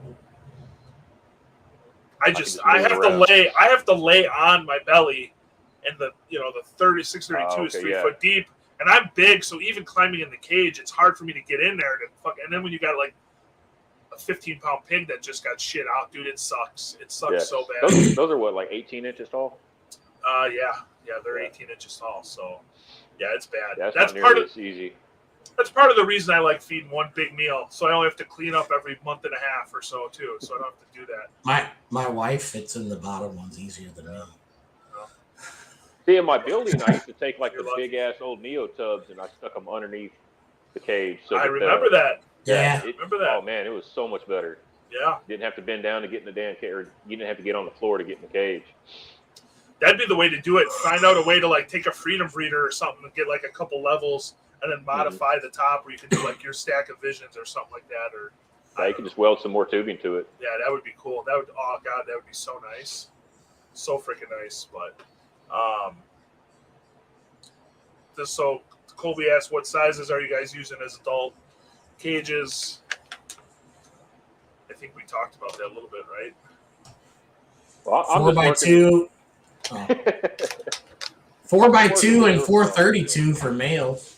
I have to lay on my belly and the 3632 is okay, 3 yeah. foot deep, and I'm big, so even climbing in the cage, it's hard for me to get in there and then when you got like a 15-pound pig that just got shit out, dude, it sucks. It sucks so bad. Those are what, like 18 inches tall? Yeah, they're 18 inches tall, so yeah, it's bad. Yeah, that's not part nearly of as easy. That's part of the reason I like feeding one big meal, so I only have to clean up every month and a half or so too, so I don't have to do that. My wife fits in the bottom ones easier than me. See, in my building, I used to take like You're the lucky. big ass old Neo tubs and I stuck them underneath the cage. So I remember that. Yeah. Remember that. Oh man, it was so much better. Yeah, Didn't have to bend down to get in the damn cage, or you didn't have to get on the floor to get in the cage. that'd be the way to do it. Find out a way to like take a freedom breeder or something and get like a couple levels, and then modify the top where you can do like your stack of visions or something like that. Or Yeah, you can just weld some more tubing to it. yeah, that would be cool. That would that would be so nice, so freaking nice. But so Colby asked, what sizes are you guys using as adult cages? I think we talked about that a little bit, right? Well, I'm 4x2. Oh. 4x2 and working 432 for males.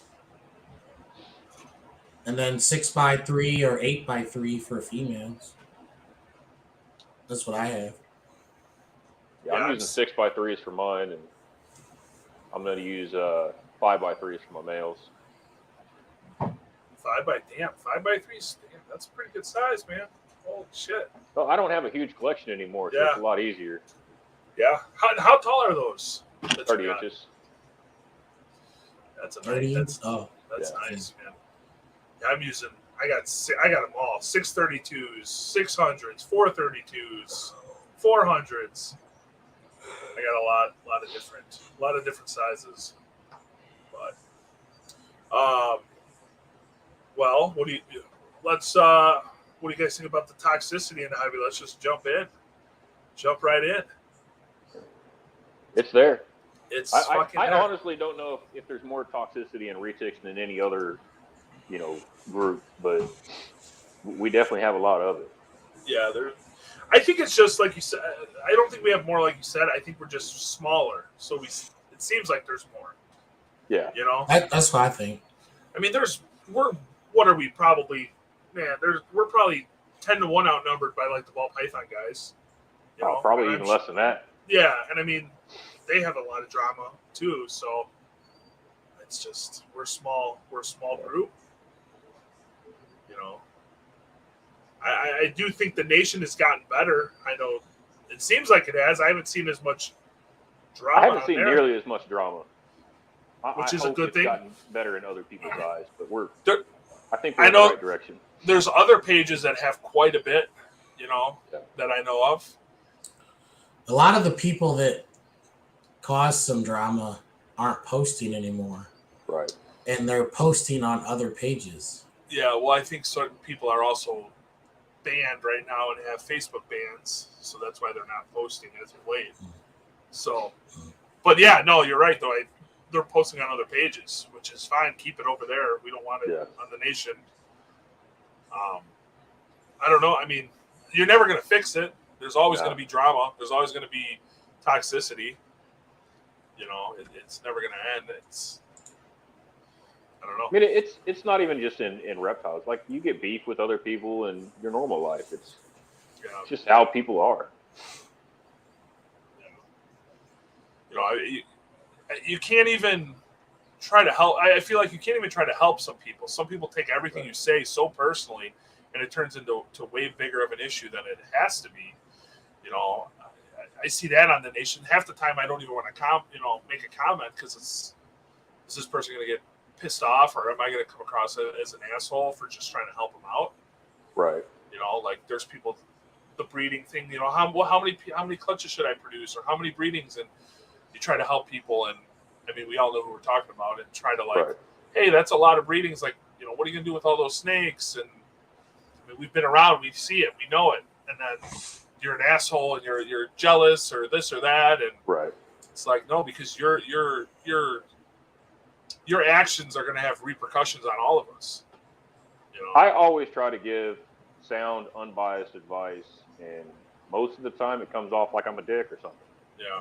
And then 6x3 or 8x3 for females. That's what I have. Yeah, I'm using 6x3s for mine, and I'm going to use 5x3s for my males. 5x3s. Damn, that's a pretty good size, man. Holy shit. Well, I don't have a huge collection anymore, so it's a lot easier. Yeah. How tall are those? 30 inches. That's a 30 nice. That's nice, man. Yeah, I got them all. 632s, 600s, 432s, 400s. I got a lot of different sizes. But well, what do you guys think about the toxicity in the hobby? Let's just jump right in. It's there. I honestly don't know if there's more toxicity in Retics than any other, group, but we definitely have a lot of it. Yeah, I think it's just like you said. I don't think we have more, like you said. I think we're just smaller, so it seems like there's more. Yeah, that's what I think. I mean, what are we probably? Man, we're probably 10-1 outnumbered by like the ball python guys. Probably even less than that. Yeah, and I mean, they have a lot of drama too. So it's just we're small. We're a small group. I do think the nation has gotten better. I know it seems like it has. I haven't seen as much drama. I haven't seen nearly as much drama, which is a good thing. Gotten better in other people's eyes, but I think we're in the right direction. There's other pages that have quite a bit, that I know of. A lot of the people that caused some drama aren't posting anymore. Right. And they're posting on other pages. Yeah, well, I think certain people are also banned right now and have Facebook bans, so that's why they're not posting as of late. So, but yeah, no, you're right though. They're posting on other pages, which is fine. Keep it over there. We don't want it on the nation. I don't know. I mean, you're never going to fix it. There's always going to be drama. There's always going to be toxicity. It's never going to end. I don't know. I mean, it's not even just in reptiles. Like, you get beef with other people in your normal life. It's just how people are. You can't even try to help. I feel like you can't even try to help some people. Some people take everything you say so personally, and it turns into way bigger of an issue than it has to be. I see that on the nation. Half the time, I don't even want to make a comment because is this person going to get pissed off, or am I going to come across as an asshole for just trying to help them out? Right. Like there's people, the breeding thing. How many clutches should I produce, or how many breedings? And you try to help people, and I mean, we all know who we're talking about, and try to hey, that's a lot of breedings. Like, what are you going to do with all those snakes? And I mean, we've been around, we see it, we know it, and then you're an asshole and you're jealous or this or that, and it's like, no, because your actions are going to have repercussions on all of us. I always try to give sound, unbiased advice, and most of the time it comes off like I'm a dick or something. Yeah.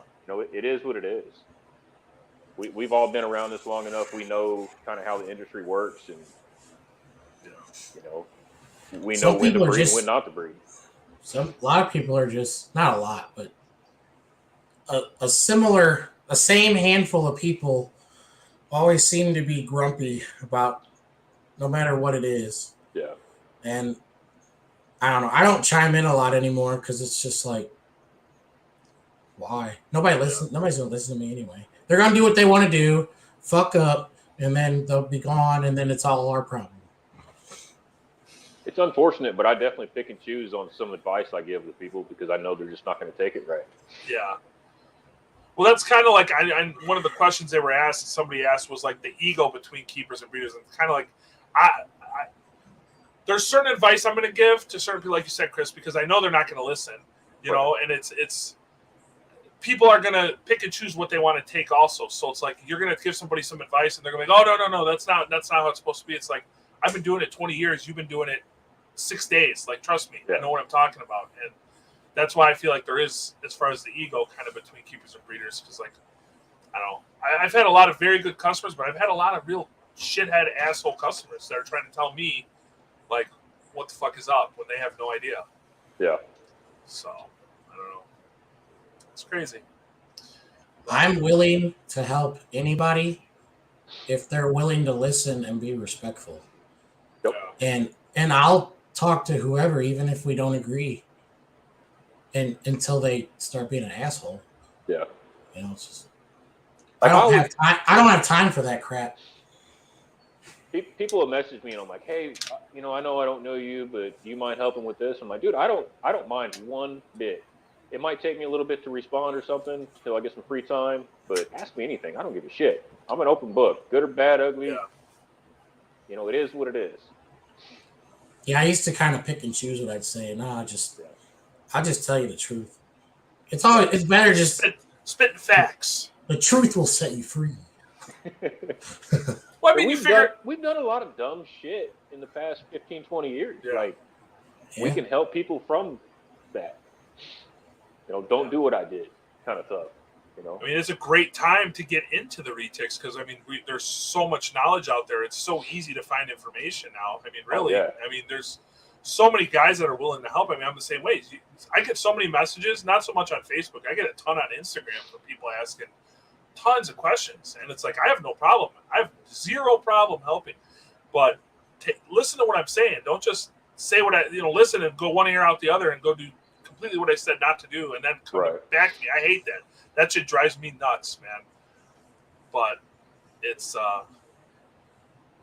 It is what it is. we've all been around this long enough. We know kind of how the industry works, and you know, we know Some when to people are breed and just when not to breed. a lot of people are just not a lot, but a same handful of people always seem to be grumpy about no matter what it is. Yeah. And I don't know. I don't chime in a lot anymore because it's just like, why? Nobody's gonna listen to me anyway. They're gonna do what they want to do, fuck up, and then they'll be gone, and then it's all our problem. It's unfortunate, but I definitely pick and choose on some advice I give to people because I know they're just not going to take it right. Yeah. Well, that's kind of like one of the questions they were asked. Somebody asked was like the ego between keepers and breeders, and kind of like there's certain advice I'm going to give to certain people, like you said, Chris, because I know they're not going to listen. You know, and it's people are going to pick and choose what they want to take also. So it's like you're going to give somebody some advice, and they're going to be like, oh no, that's not how it's supposed to be. It's like I've been doing it 20 years. You've been doing it 6 days. Like, trust me, I know what I'm talking about. And that's why I feel like there is, as far as the ego kind of between keepers and breeders, because like, I don't know, I've had a lot of very good customers, but I've had a lot of real shithead asshole customers that are trying to tell me like what the fuck is up when they have no idea. Yeah. So I don't know. It's crazy. I'm willing to help anybody if they're willing to listen and be respectful. Yep. And I'll talk to whoever, even if we don't agree, and until they start being an asshole. Yeah. You know, it's just, Like I don't have time for that crap. People will message me and I'm like, hey, I know I don't know you, but do you mind helping with this? I'm like, dude, I don't mind one bit. It might take me a little bit to respond or something till I get some free time, but ask me anything. I don't give a shit. I'm an open book, good or bad, ugly. Yeah. It is what it is. Yeah, I used to kind of pick and choose what I'd say. No, I'll just tell you the truth. It's better just spit facts. The truth will set you free. Well, I mean, we've done a lot of dumb shit in the past 15, 20 years. Yeah. Like, we can help people from that. Don't do what I did kind of stuff. I mean, it's a great time to get into the retics because, I mean, there's so much knowledge out there. It's so easy to find information now. I mean, really. Oh, yeah. I mean, there's so many guys that are willing to help. I mean, I'm the same way. I get so many messages, not so much on Facebook. I get a ton on Instagram from people asking tons of questions. And it's like, I have no problem. I have zero problem helping. But listen to what I'm saying. Don't just say what listen and go one ear out the other and go do completely what I said not to do and then come back to me. I hate that. That shit drives me nuts, man. But it's, I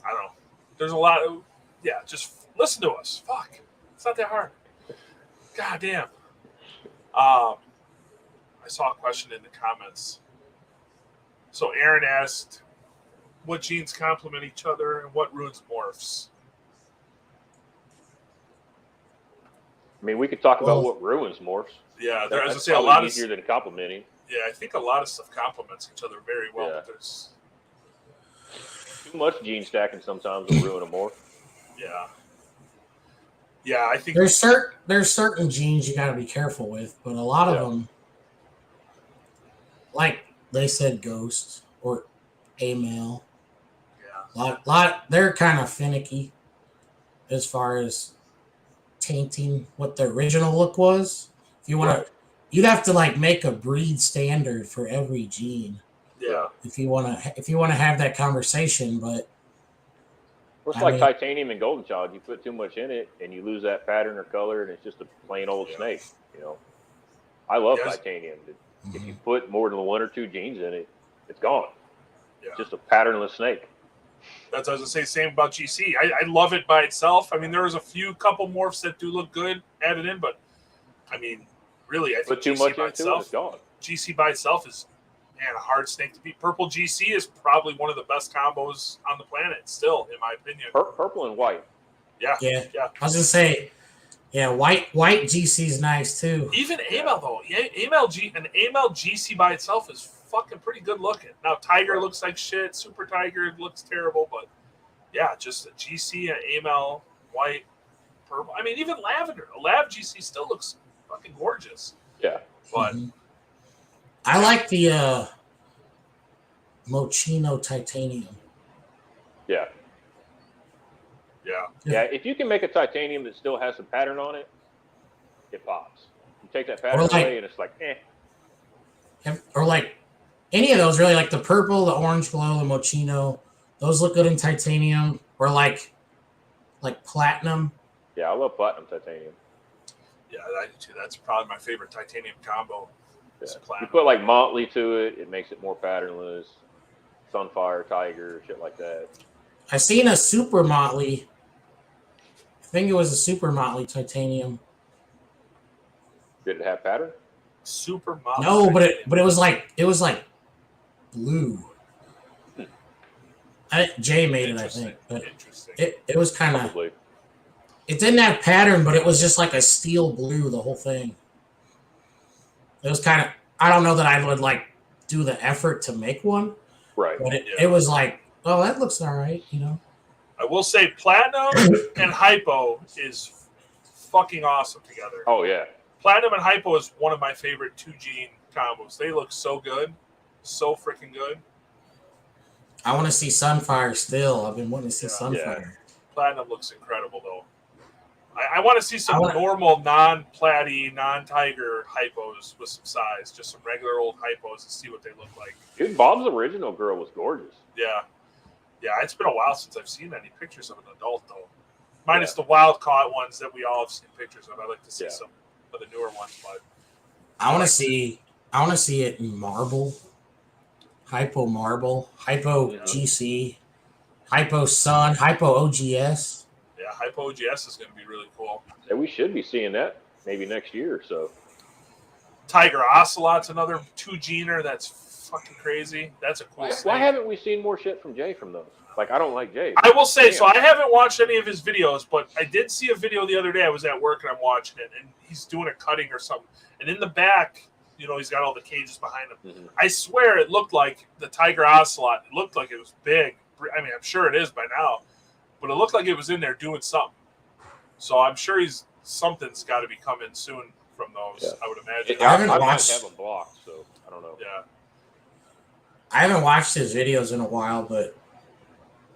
don't know. There's a lot of, just listen to us. Fuck. It's not that hard. God damn. I saw a question in the comments. So Aaron asked, what genes complement each other and what ruins morphs? I mean, we could talk about what ruins morphs. Yeah, as I That's say, a lot easier than complimenting. Yeah, I think a lot of stuff complements each other very well. Yeah. But there's too much gene stacking sometimes will ruin a morph. Yeah. Yeah, I think there's certain genes you got to be careful with, but a lot of them, like they said, ghosts or a male. Yeah. Lot they're kind of finicky as far as tainting what the original look was. If you want to, you'd have to like make a breed standard for every gene. Yeah. If you want to have that conversation, but it's like titanium and golden child. You put too much in it, and you lose that pattern or color, and it's just a plain old snake. I love titanium. If you put more than one or two genes in it, it's gone. Yeah. It's just a patternless snake. That's what I was going to say. Same about GC. I love it by itself. I mean, there was a couple morphs that do look good added in, but I mean, really, I think too GC much by into itself, it's gone. GC by itself is, a hard snake to beat. Purple GC is probably one of the best combos on the planet, still, in my opinion. Purple and white. Yeah. I was gonna say, white GC is nice too. Even AML though, AML GC by itself is fucking pretty good looking. Now Tiger looks like shit. Super Tiger looks terrible, but just a GC and AML white, purple. I mean, even lavender. A Lav GC still looks fucking gorgeous. Yeah, but I like the Moschino titanium. Yeah. Yeah. Yeah. If you can make a titanium that still has some pattern on it, it pops. You take that pattern Or like- away, and it's like, Or like any of those, really, like the purple, the orange glow, the Moschino. Those look good in titanium. Or like platinum. Yeah, I love platinum titanium. Yeah, I do too. That's probably my favorite titanium combo. Yeah. is You platinum. put like Motley to it, it makes it more patternless. Sunfire, Tiger, shit like that. I seen a super motley. I think it was a super motley titanium. Did it have pattern? Super Motley. No, but titanium. it was like blue. Jay made it, I think, but Interesting. it was kind of. Probably. It didn't have pattern, but it was just like a steel blue, the whole thing. It was kind of. I don't know that I would like do the effort to make one, Right. but it was like, oh, that looks all right, you know. I will say platinum and hypo is fucking awesome together. Oh yeah. Platinum and hypo is one of my favorite 2-gene combos. They look so good. So freaking good. I want to see Sunfire still. I've been wanting to see Yeah. Sunfire. Platinum looks incredible though. I want to see some I wanna- normal non-platy, non-tiger hypos with some size. Just some regular old hypos and see what they look like. Dude, Bob's original girl was gorgeous. Yeah. Yeah, it's been a while since I've seen any pictures of an adult though. Minus the wild caught ones that we all have seen pictures of. I'd like to see some of the newer ones, but I want to see it in marble, hypo marble, hypo GC, hypo sun, hypo OGS. yeah, hypo OGS is going to be really cool. And we should be seeing that maybe next year or so. Tiger Ocelot's another 2-gener that's fucking crazy. That's a cool snake. Why haven't we seen more shit from Jay from those? Like, I don't like Jay. I will say, Damn. so I haven't watched any of his videos, but I did see a video the other day. I was at work and I'm watching it, and he's doing a cutting or something. And in the back, you know, he's got all the cages behind him. Mhm. I swear it looked like the Tiger Ocelot. It looked like it was big. I mean, I'm sure it is by now, but it looked like it was in there doing something. So I'm sure something's got to be coming soon from those, Yeah. I would imagine. I haven't might watched- have them blocked, so I don't know. Yeah. I haven't watched his videos in a while, but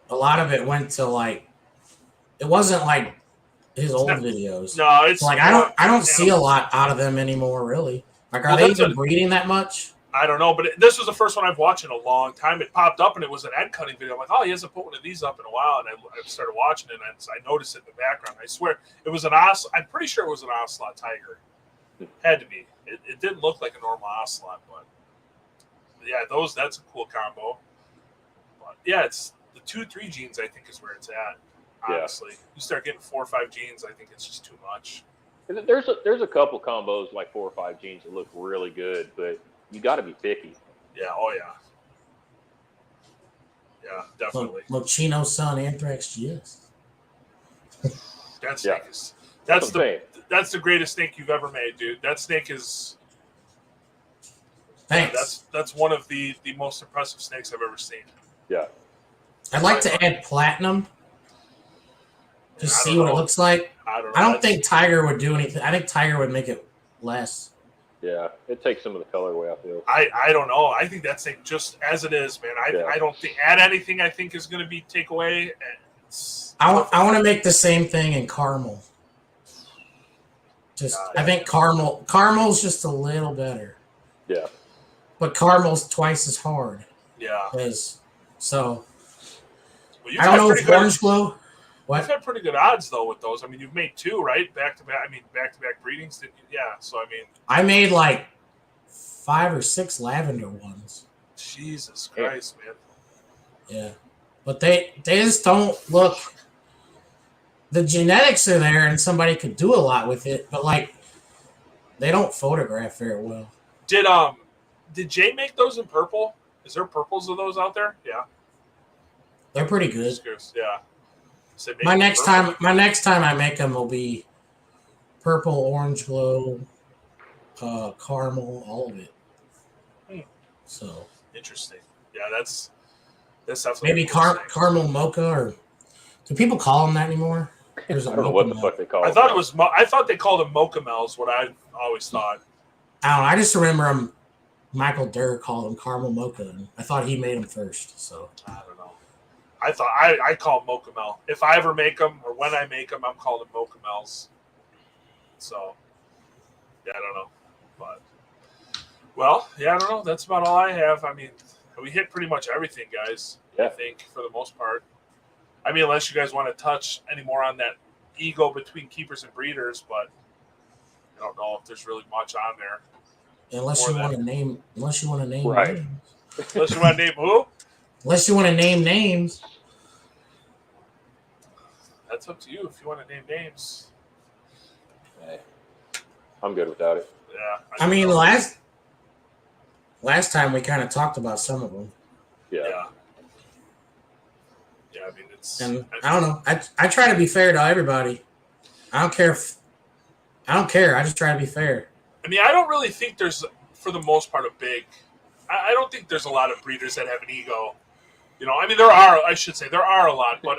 a lot of it went to like, it wasn't like his old videos. No, it's Like I don't see a lot out of them anymore, really. Like, are they even breeding that much? I don't know, but this was the first one I've watched in a long time. It popped up and it was an egg cutting video. I'm like, oh, he hasn't put one of these up in a while, and I started watching it, and I noticed it in the background. I swear it was an ocelot. I'm pretty sure it was an ocelot tiger. Had to be. It didn't look like a normal ocelot, but yeah, that's a cool combo. But yeah, it's the 2-3 genes. I think is where it's at. Honestly, you start getting 4 or 5 genes, I think it's just too much. There's a couple combos like 4 or 5 genes that look really good, but you got to be picky. Yeah. Oh yeah. Yeah, definitely. Moschino Sun Anthrax GS. That snake is. That's what I'm saying. That's the greatest snake you've ever made, dude. That snake is. Thanks. That's one of the most impressive snakes I've ever seen. Yeah. I'd like to add platinum. Just I see don't what know. it looks like. I don't know. I don't think Tiger would do anything. I think Tiger would make it less. Yeah. It takes some of the color away, I feel. I don't know. I think that snake just as it is, man. I don't think add anything. I think is going to be take away. I want to make the same thing in caramel. Just I think caramel's just a little better. Yeah. But caramel's twice as hard. Yeah. So Well, you've I don't had know pretty if good- Orange Glow. What? You've had pretty good odds though with those. I mean, you've made 2, right? Back to back. I mean, back to back breedings. Yeah. So I mean, I made like 5 or 6 lavender ones. Jesus Christ, man. Yeah. But they just don't look. The genetics are there and somebody could do a lot with it, but like they don't photograph very well. Did Jay make those in purple? Is there purples of those out there? Yeah. They're pretty good. Just curious. Yeah. So maybe My next purple. time I make them will be purple, orange glow, caramel, all of it. So Interesting. Yeah, that's definitely maybe a cool snake. caramel mocha, or do people call them that anymore? There's a I don't know mocha what the milk. fuck they call I it. thought it was. I thought they called them mocha mells. What I always thought. I don't know. I just remember them Michael Durr called them caramel mocha, and I thought he made them first. So I don't know. I thought I call them Mocha Mel. If I ever make them or when I make them, I'm calling them Mocha Mels. So yeah, I don't know, but well, yeah, I don't know. That's about all I have. I mean, we hit pretty much everything, guys. Yeah. I think for the most part. I mean, unless you guys want to touch any more on that ego between keepers and breeders, but I don't know if there's really much on there. unless Or you that. want to name Right. names. Unless you want to name who, Unless you want to name names. that's up to you. If you want to name names, Hey, I'm good without it. yeah. I mean, know. last time we kind of talked about some of them, Yeah. Yeah, I mean it's. and I don't know. I try to be fair to everybody. I don't care. I don't care. I just try to be fair. I mean, I don't really think there's, for the most part, a big. I don't think there's a lot of breeders that have an ego. You know, I mean, there are. I should say there are a lot, but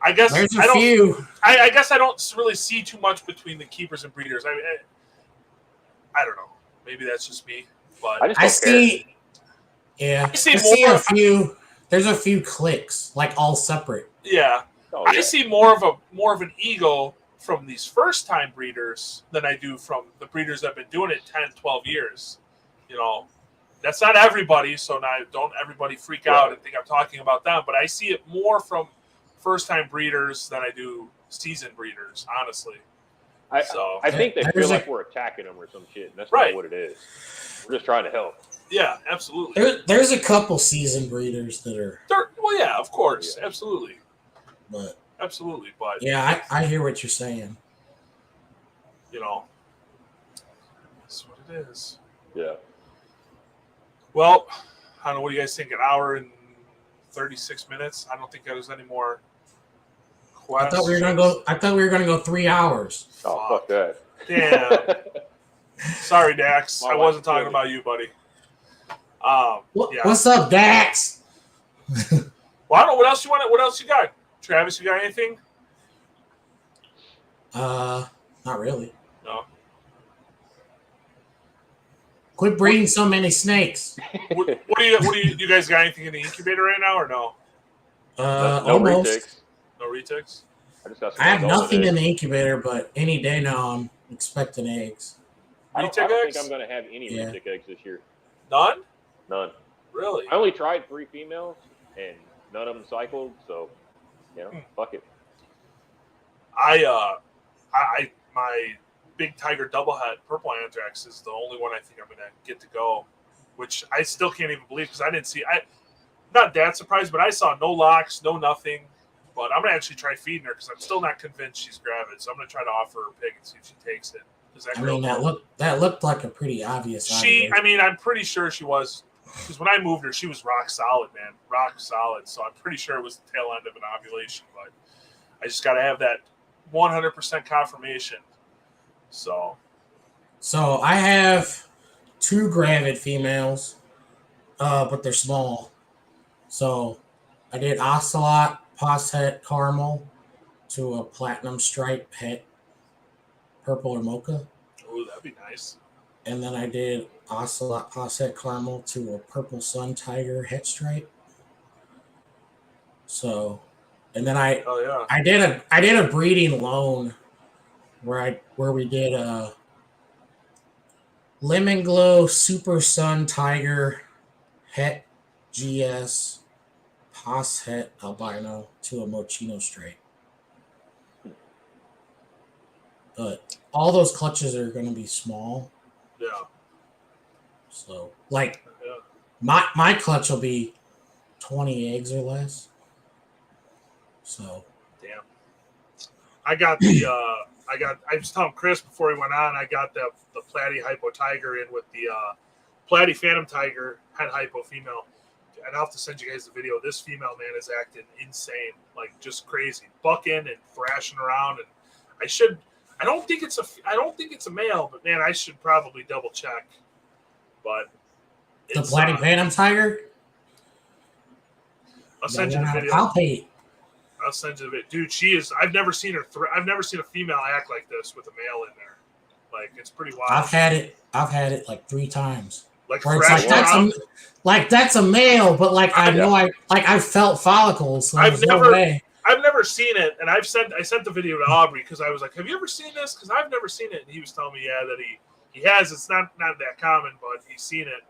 I guess There's I a don't. few. I guess I don't really see too much between the keepers and breeders. I don't know. Maybe that's just me, but I just I don't care. see. Yeah, I see I see more- a few. There's a few cliques, like all separate. yeah, Oh, I yeah. see more of an ego from these first time breeders than I do from the breeders that have been doing it 10, 12 years. You know, that's not everybody, so now don't everybody freak out and think I'm talking about them, but I see it more from first time breeders than I do seasoned breeders, honestly. I think they There's feel a- like we're attacking them or some shit, and that's Right. not what it is. We're just trying to help. Yeah, absolutely. There's a couple seasoned breeders that are, Well, yeah, of course, Yeah. absolutely, but but yeah, I hear what you're saying. you know, that's what it is. Yeah. Well, I don't know. What do you guys think? An hour and 36 minutes? I don't think there's any more I questions. thought we were gonna go 3 hours. Oh, fuck that. Damn. Sorry, Dax. My I wasn't wife's talking good. about you, buddy. Yeah. What's up, Dax? Well, I don't know. What else you want? What else you got? Travis, you got anything? Not really. No. Quit breeding so many snakes. What do you guys got anything in the incubator right now or no? No Almost. retics. No retics? I just got some I have golden nothing eggs. in the incubator, but any day now I'm expecting eggs. I don't Retic think eggs? I'm going to have any Yeah. retic eggs this year. None? None. Really? I only tried 3 females, and none of them cycled, so, fuck it. My big tiger double head purple anthrax is the only one I think I'm gonna get to go, which I still can't even believe because I didn't see. Not that surprised, but I saw no locks, no nothing. But I'm gonna actually try feeding her because I'm still not convinced she's gravid. So I'm gonna try to offer her a pig and see if she takes it. I mean, that looked like a pretty obvious. I'm pretty sure she was, because when I moved her, she was rock solid, man, rock solid. So I'm pretty sure it was the tail end of an ovulation, but I just got to have that 100% confirmation. So I have 2 gravid females, but they're small. So I did ocelot, pos het, caramel to a platinum stripe het, purple or mocha. ooh, that'd be nice. And then I did ocelot, pos het, caramel to a purple sun tiger het stripe. So, and then Oh yeah. I did a breeding loan where we did a lemon glow super sun tiger het GS pos het albino to a mochino stripe. But all those clutches are going to be small. Yeah. So like Yeah. my clutch will be 20 eggs or less. So Damn. I got the I was telling Chris before he went on, I got the platy hypo tiger in with the platy phantom tiger head hypo female. And I'll have to send you guys the video. This female, man, is acting insane, like just crazy, bucking and thrashing around. And I don't think it's a male, but man, I should probably double check. But the platy phantom tiger. I'll send you the video. I'll pay. I'll send you the video, dude. She is. I've never seen her. I've never seen a female act like this with a male in there. Like it's pretty wild. I've had it like 3 times. Like Or it's fresh out. that's a male, but like I know I felt follicles, so there's no way. I've never seen it, and I sent the video to Aubrey because I was like, "Have you ever seen this?" Because I've never seen it, and he was telling me, yeah, that he has. It's not that common, but he's seen it.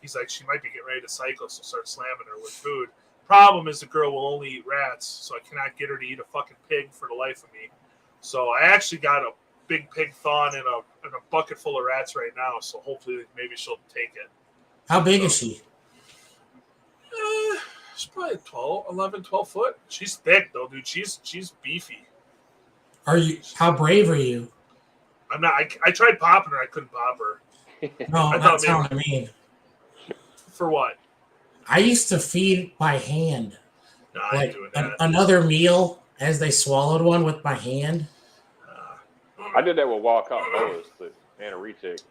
He's like, she might be getting ready to cycle, so start slamming her with food. Problem is, the girl will only eat rats, so I cannot get her to eat a fucking pig for the life of me. So I actually got a big pig thawing in a bucket full of rats right now. So hopefully, maybe she'll take it. How big is she? She's probably 12 foot. She's thick though, dude. She's beefy. How brave are you? I'm not. I tried popping her. I couldn't pop her. No, that's what I mean. For what? I used to feed by hand. No, I ain't doing that. Another meal as they swallowed one with my hand. I did that with wild caught boas, and a retic.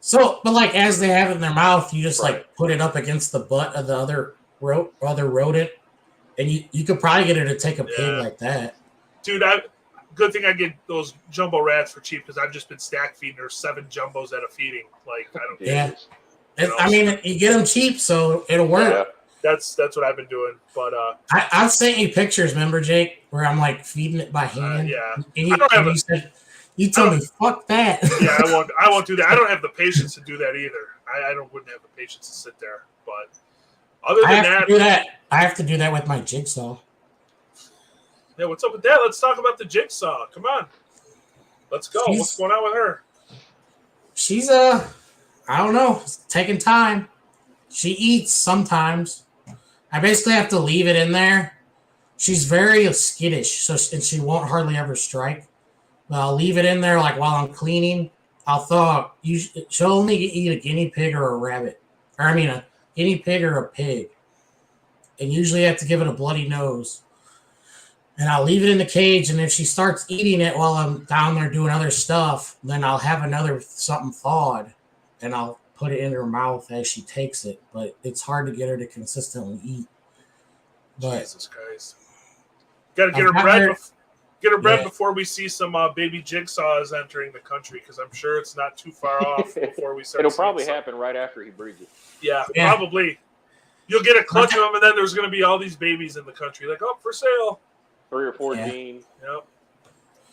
So, but like as they have it in their mouth, you just like put it up against the butt of the other rodent, and you could probably get her to take a pig like that. Dude, good thing I get those jumbo rats for cheap because I've just been stack feeding her 7 jumbos at a feeding. Like I don't. Yeah. I mean, you get them cheap, so it'll work. Yeah, that's what I've been doing. But I've sent you pictures, remember, Jake, where I'm like feeding it by hand. Yeah, and you told me, fuck that. Yeah, I won't do that. I don't have the patience to do that either. I wouldn't have the patience to sit there. But other than that, I have to do that with my jigsaw. Yeah, what's up with that? Let's talk about the jigsaw. Come on, let's go. What's going on with her? She's I don't know. It's taking time. She eats sometimes. I basically have to leave it in there. She's very skittish, and she won't hardly ever strike. But I'll leave it in there like while I'm cleaning. She'll only eat a guinea pig or a rabbit. Or I mean a guinea pig or a pig. And usually I have to give it a bloody nose. And I'll leave it in the cage, and if she starts eating it while I'm down there doing other stuff, then I'll have something thawed. And I'll put it in her mouth as she takes it. But it's hard to get her to consistently eat. But Jesus Christ. Got to get her bred. Get her bred before we see some baby jigsaws entering the country, because I'm sure it's not too far off before we start. It'll probably happen right after he breeds it. Yeah, probably. You'll get a clutch of them, and then there's going to be all these babies in the country, like, oh, for sale. 3 or 4 genes. Yep.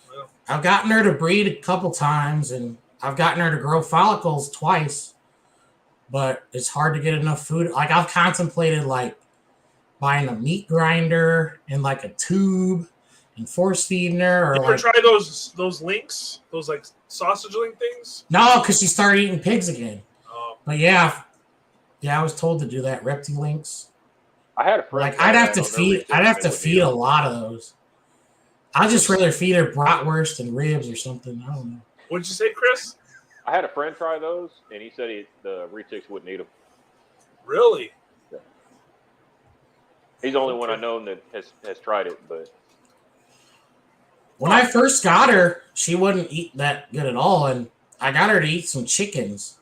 Well, I've gotten her to breed a couple times, and I've gotten her to grow follicles twice, but it's hard to get enough food. Like I've contemplated like buying a meat grinder and like a tube and force feeding her. Or you ever try those links, those like sausage link things? No, because she started eating pigs again. Oh. But yeah, I was told to do that. Reptilinks. I had a friend. Like I'd have to feed a lot of those. I'd just rather feed her bratwurst and ribs or something. I don't know. What'd you say, Chris? I had a friend try those, and he said the retics wouldn't eat them. Really? Yeah. He's the only one I know that has tried it. But when I first got her, she wouldn't eat that good at all, and I got her to eat some chickens,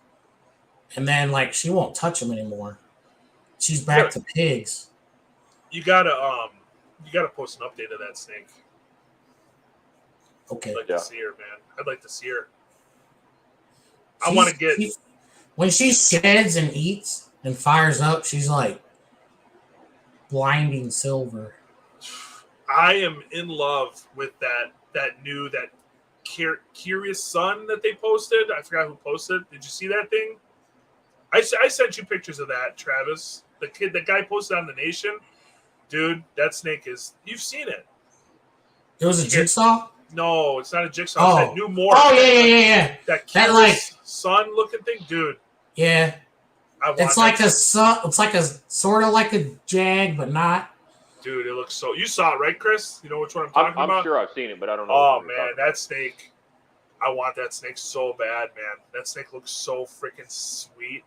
and then like she won't touch them anymore. She's back to pigs. You gotta post an update of that snake. Okay. I'd like to see her, man. I'd like to see her. I want to get when she sheds and eats and fires up, she's like blinding silver. I am in love with that Curious Sun that they posted. I forgot who posted. Did you see that thing? I sent you pictures of that, Travis. The guy posted on The Nation. Dude, that snake is. You've seen it. It was a jigsaw. No, it's not a jigsaw. It's that new morph. Oh yeah. That Curious Sun looking thing, dude. Yeah. It's like a sun. It's like a sort of like a jag, but not. Dude, it looks so. You saw it, right, Chris? You know which one I'm talking about? I'm sure I've seen it, but I don't know. Oh man, that snake! I want that snake so bad, man. That snake looks so freaking sweet.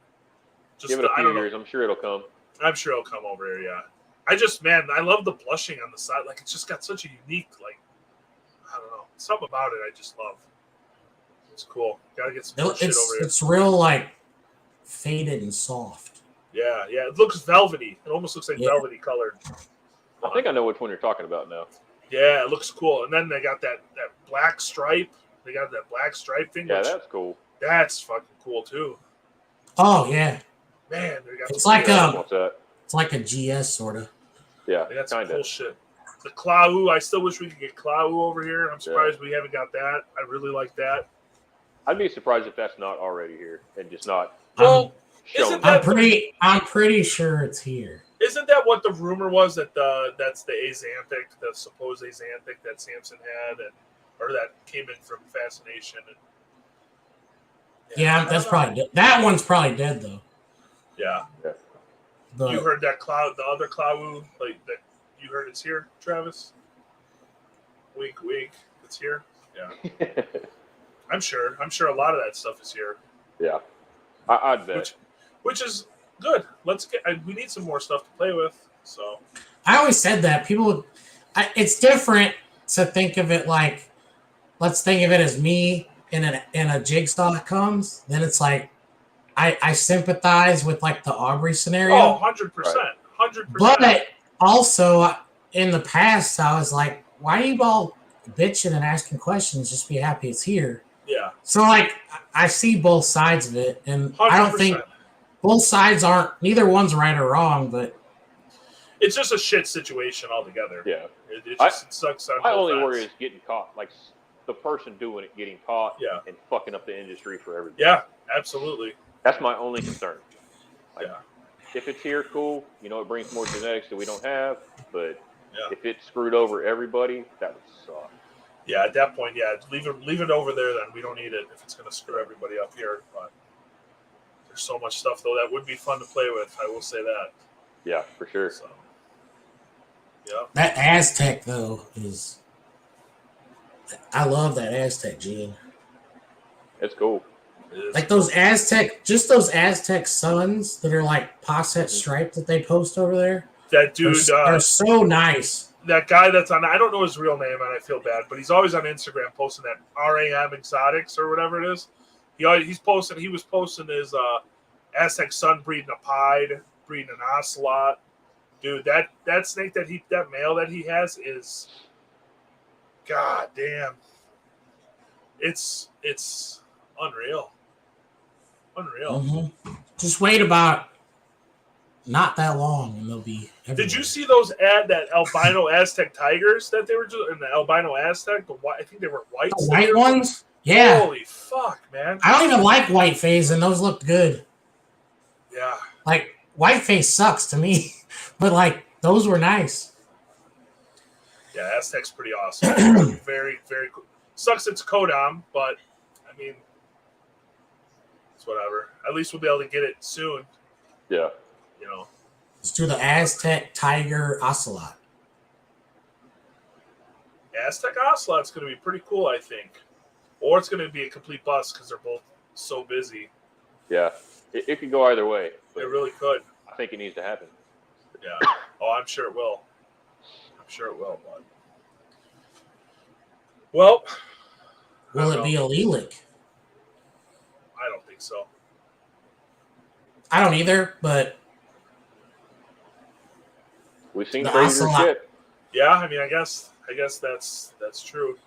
Give it a few years. I'm sure it'll come. I'm sure it'll come over here. Yeah. I love the blushing on the side. Like it's just got such a unique, like, I don't know, something about it. I just love. It's cool. Gotta get some shit over here. It's real like faded and soft. Yeah. It looks velvety. It almost looks like velvety colored. I think I know which one you're talking about now. Yeah, it looks cool. And then they got that black stripe. They got that black stripe thing. Yeah, that's cool. That's fucking cool too. Oh yeah, Man, they got it's some like weird- What's that? it's like a GS sort of. Yeah, they got some kind cool of. shit. The Clau, I still wish we could get Clau over here. I'm surprised we haven't got that. I really like that. I'd be surprised if that's not already here and just not Well, shown. isn't that I'm pretty sure it's here. Isn't that what the rumor was that that's the Azanthic, the supposed Azanthic that Samson had, or that came in from Fascination? And, Yeah, that's probably dead. That one's probably dead though. Yeah. But You heard that cloud, the other Clau, like that. You heard it's here, Travis. Wink, wink. It's here. Yeah. I'm sure. I'm sure a lot of that stuff is here. Yeah, I'd bet. Which is good. Let's get. We need some more stuff to play with. So I always said that it's different to think of it like, let's think of it as me in a jigsaw comes. Then it's like I sympathize with like the Aubrey scenario. Oh, 100%. 100%. But also in the past, I was like, why are you all bitching and asking questions? Just be happy it's here. Yeah. So like I see both sides of it, and 100%. I don't think both sides neither one's right or wrong, but it's just a shit situation altogether. Yeah. It just sucks. My only worry is getting caught, like the person doing it getting caught and fucking up the industry for everybody. Yeah, absolutely. That's my only concern. Like, yeah. If it's here, cool. It brings more genetics that we don't have. But if it screwed over everybody, that would suck. Yeah, at that point, leave it over there. Then we don't need it if it's going to screw everybody up here. But there's so much stuff though that would be fun to play with. I will say that. Yeah, for sure. So, yeah. That Aztec though I love that Aztec gene. It's cool. Like those Aztec suns that are like posset striped that they post over there. That dude, they're so nice. That guy that's on, I don't know his real name and I feel bad, but he's always on Instagram posting that RAM Exotics or whatever it is. He was posting his Aztec sun breeding a pied, breeding an ocelot. Dude, that snake that male that he has is, god damn. It's unreal. Unreal. Mm-hmm. Just wait about not that long and they'll be everywhere. Did you see those that albino Aztec tigers that they were just in the albino Aztec? I think they were white. The white ones? Yeah. Holy fuck, man. I don't even like white phase and those looked good. Yeah. Like white face sucks to me, but like those were nice. Yeah, Aztec's pretty awesome. Very, very cool. Sucks it's Kodam, but I mean, it's whatever. At least we'll be able to get it soon. Yeah. Let's do the Aztec Tiger Ocelot. Aztec Ocelot's going to be pretty cool, I think. Or it's going to be a complete bust because they're both so busy. Yeah. It could go either way. It really could. I think it needs to happen. Yeah. Oh, I'm sure it will. Bud. Well. Will it be a Lelik? I don't think so. I don't either, but we've seen the crazier Ocelot. shit. Yeah, I mean, I guess that's true.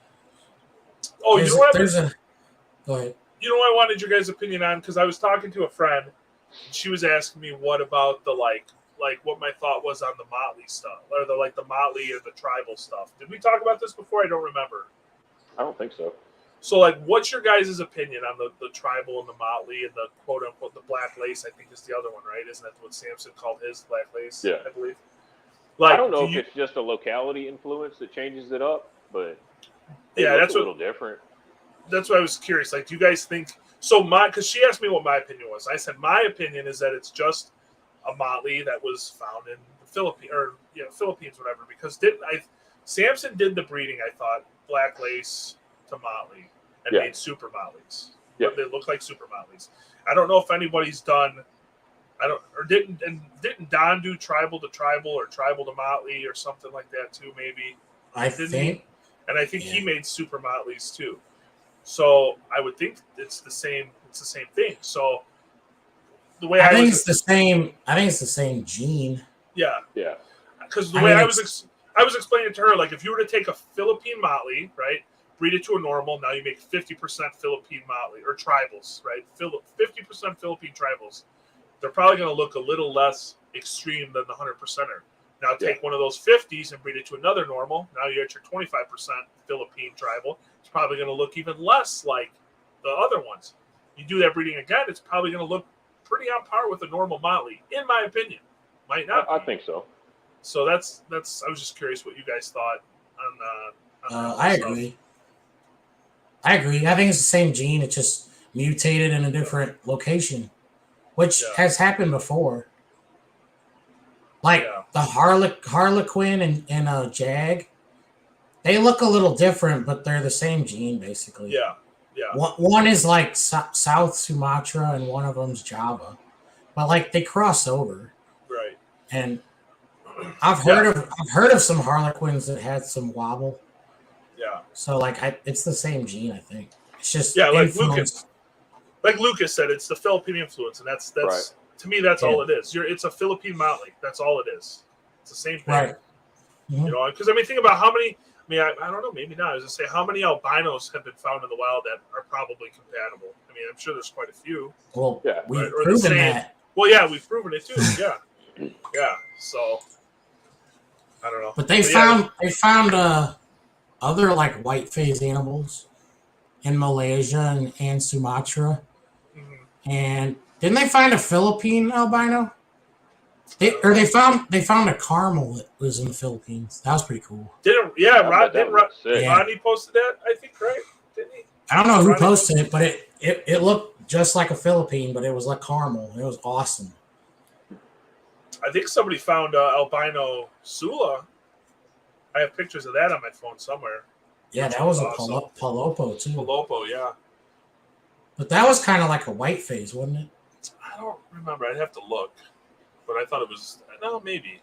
Oh, you know what? Go ahead. You know what I wanted your guys' opinion on? Because I was talking to a friend. And she was asking me what about the like what my thought was on the Motley stuff, or the Motley or the tribal stuff. Did we talk about this before? I don't remember. I don't think so. So, like, what's your guys' opinion on the tribal and the Motley and the quote unquote the black lace? I think is the other one, right? Isn't that what Samson called his black lace? Yeah, I believe. Like, I don't know if it's just a locality influence that changes it up, but that's a little different. That's why I was curious. Like, do you guys think so? Because she asked me what my opinion was. I said my opinion is that it's just a Motley that was found in the Philippines, whatever. Because Samson did the breeding. I thought black lace to Motley and made super Motleys. Yeah, they look like super Motleys. I don't know if anybody's done. Didn't Don do tribal to tribal or tribal to Motley or something like that too? Maybe I think he made super Motleys too. So I would think it's the same. It's the same thing. So the way I think it's the same. I think it's the same gene. Yeah. Because the way I was explaining to her, like if you were to take a Philippine Motley, right, breed it to a normal. Now you make 50% Philippine Motley or tribals, right? 50% Philippine tribals. They're probably going to look a little less extreme than the 100%er. Now take one of those 50s and breed it to another normal. Now you're at your 25% Philippine tribal. It's probably going to look even less like the other ones. You do that breeding again, it's probably going to look pretty on par with a normal Motley, in my opinion. Might not. I think so. So that's. I was just curious what you guys thought on I agree. I think it's the same gene. It's just mutated in a different location, which has happened before. Like the Harlequin and Jag, they look a little different, but they're the same gene basically. Yeah. One is like South Sumatra, and one of them's Java, but like they cross over. Right. And I've heard of some Harlequins that had some wobble. Yeah. So like it's the same gene, I think. It's just like Lucas said, it's the Philippine influence, and that's right. To me, that's all it is. It's a Philippine Motley. That's all it is. It's the same thing. Right. Mm-hmm. You know, because I mean, think about how many. I mean, I don't know. Maybe not. I was gonna say how many albinos have been found in the wild that are probably compatible. I mean, I'm sure there's quite a few. Well, we've or proven that. Well, yeah, we've proven it too. Yeah, yeah. So I don't know. But they found other like white phase animals in Malaysia and Sumatra, and didn't they find a Philippine albino? They found a caramel that was in the Philippines. That was pretty cool. Rodney posted that, I think, right? Didn't he? I don't know who posted it, but it looked just like a Philippine, but it was like caramel. It was awesome. I think somebody found albino Sula. I have pictures of that on my phone somewhere. Yeah, that was awesome. A Palopo too. Palopo, yeah. But that was kind of like a white phase, wasn't it? I don't remember. I'd have to look. But I thought it was, no, maybe.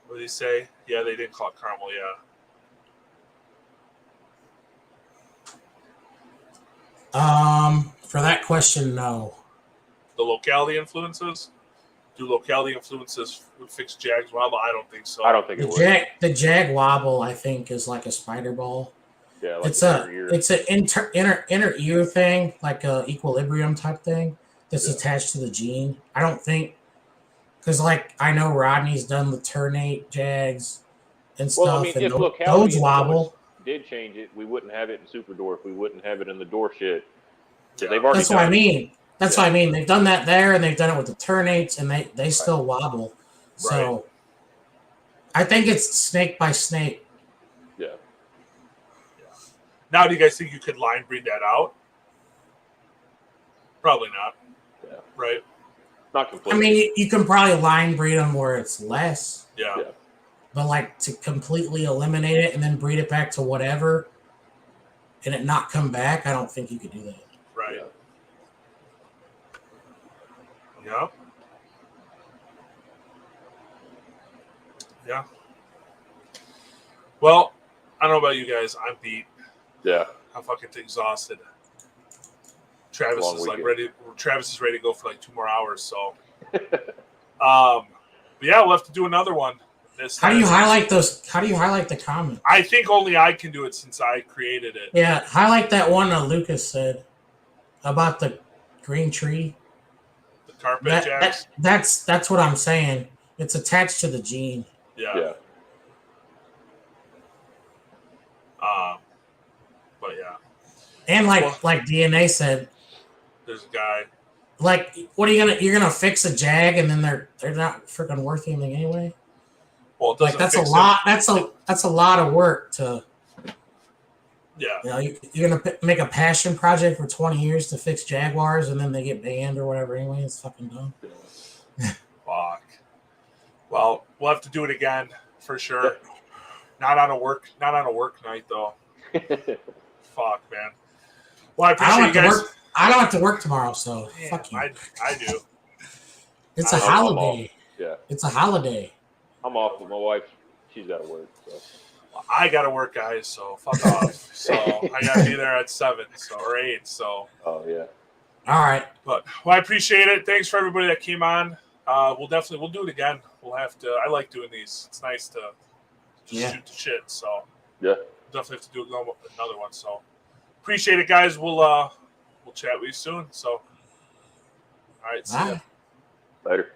What did he say? Yeah, they didn't call it caramel, For that question, no. The locality influences? Do locality influences fix Jag's wobble? I don't think so. I don't think it would. The Jag wobble, I think, is like a spider ball. Yeah, like it's an inner ear thing, like a equilibrium type thing that's attached to the gene. I don't think. Because, like, I know Rodney's done the Ternate Jags and stuff. Well, I mean, and if locality wobble did change it, we wouldn't have it in Super Dwarf. We wouldn't have it in the Dwarf shit. Yeah. They've already That's what I mean. That's what I mean. They've done that there, and they've done it with the Ternates, and they still wobble. So, I think it's snake by snake. Yeah. Now, do you guys think you could line breed that out? Probably not. Yeah. Right? Not completely. I mean, you can probably line breed them where it's less. Yeah. But like to completely eliminate it and then breed it back to whatever and it not come back, I don't think you could do that. Right. Yeah. Yeah. Well, I don't know about you guys. I'm beat. Yeah. I'm fucking exhausted. Travis is ready to go for like 2 more hours. So, but yeah, we'll have to do another one. How do you highlight those? How do you highlight the comment? I think only I can do it since I created it. Yeah, highlight that one that Lucas said about the green tree. The carpet jacks. That's what I'm saying. It's attached to the gene. Yeah. But yeah. And like DNA said, there's a guy. Like, what are you're gonna fix a Jag and then they're not freaking worth anything anyway? Well, it like that's a lot. That's a lot of work to. Yeah. You know, you're gonna make a passion project for 20 years to fix Jaguars and then they get banned or whatever. Anyway, it's fucking dumb. Fuck. Well, we'll have to do it again for sure. Not on a work night though. Fuck, man. Well, I appreciate you guys. I don't have to work tomorrow, so fuck you. I do. It's a holiday. Yeah. It's a holiday. I'm off with my wife. She's got to work. So. Well, I got to work, guys, so fuck off. So I got to be there at 7 or 8. So. Oh, yeah. All right. But, well, I appreciate it. Thanks for everybody that came on. We'll do it again. We'll have to. I like doing these. It's nice to just shoot the shit. So. Yeah. definitely have to do another one. So appreciate it, guys. We'll chat with you soon. So all right, see ya. Bye. Later.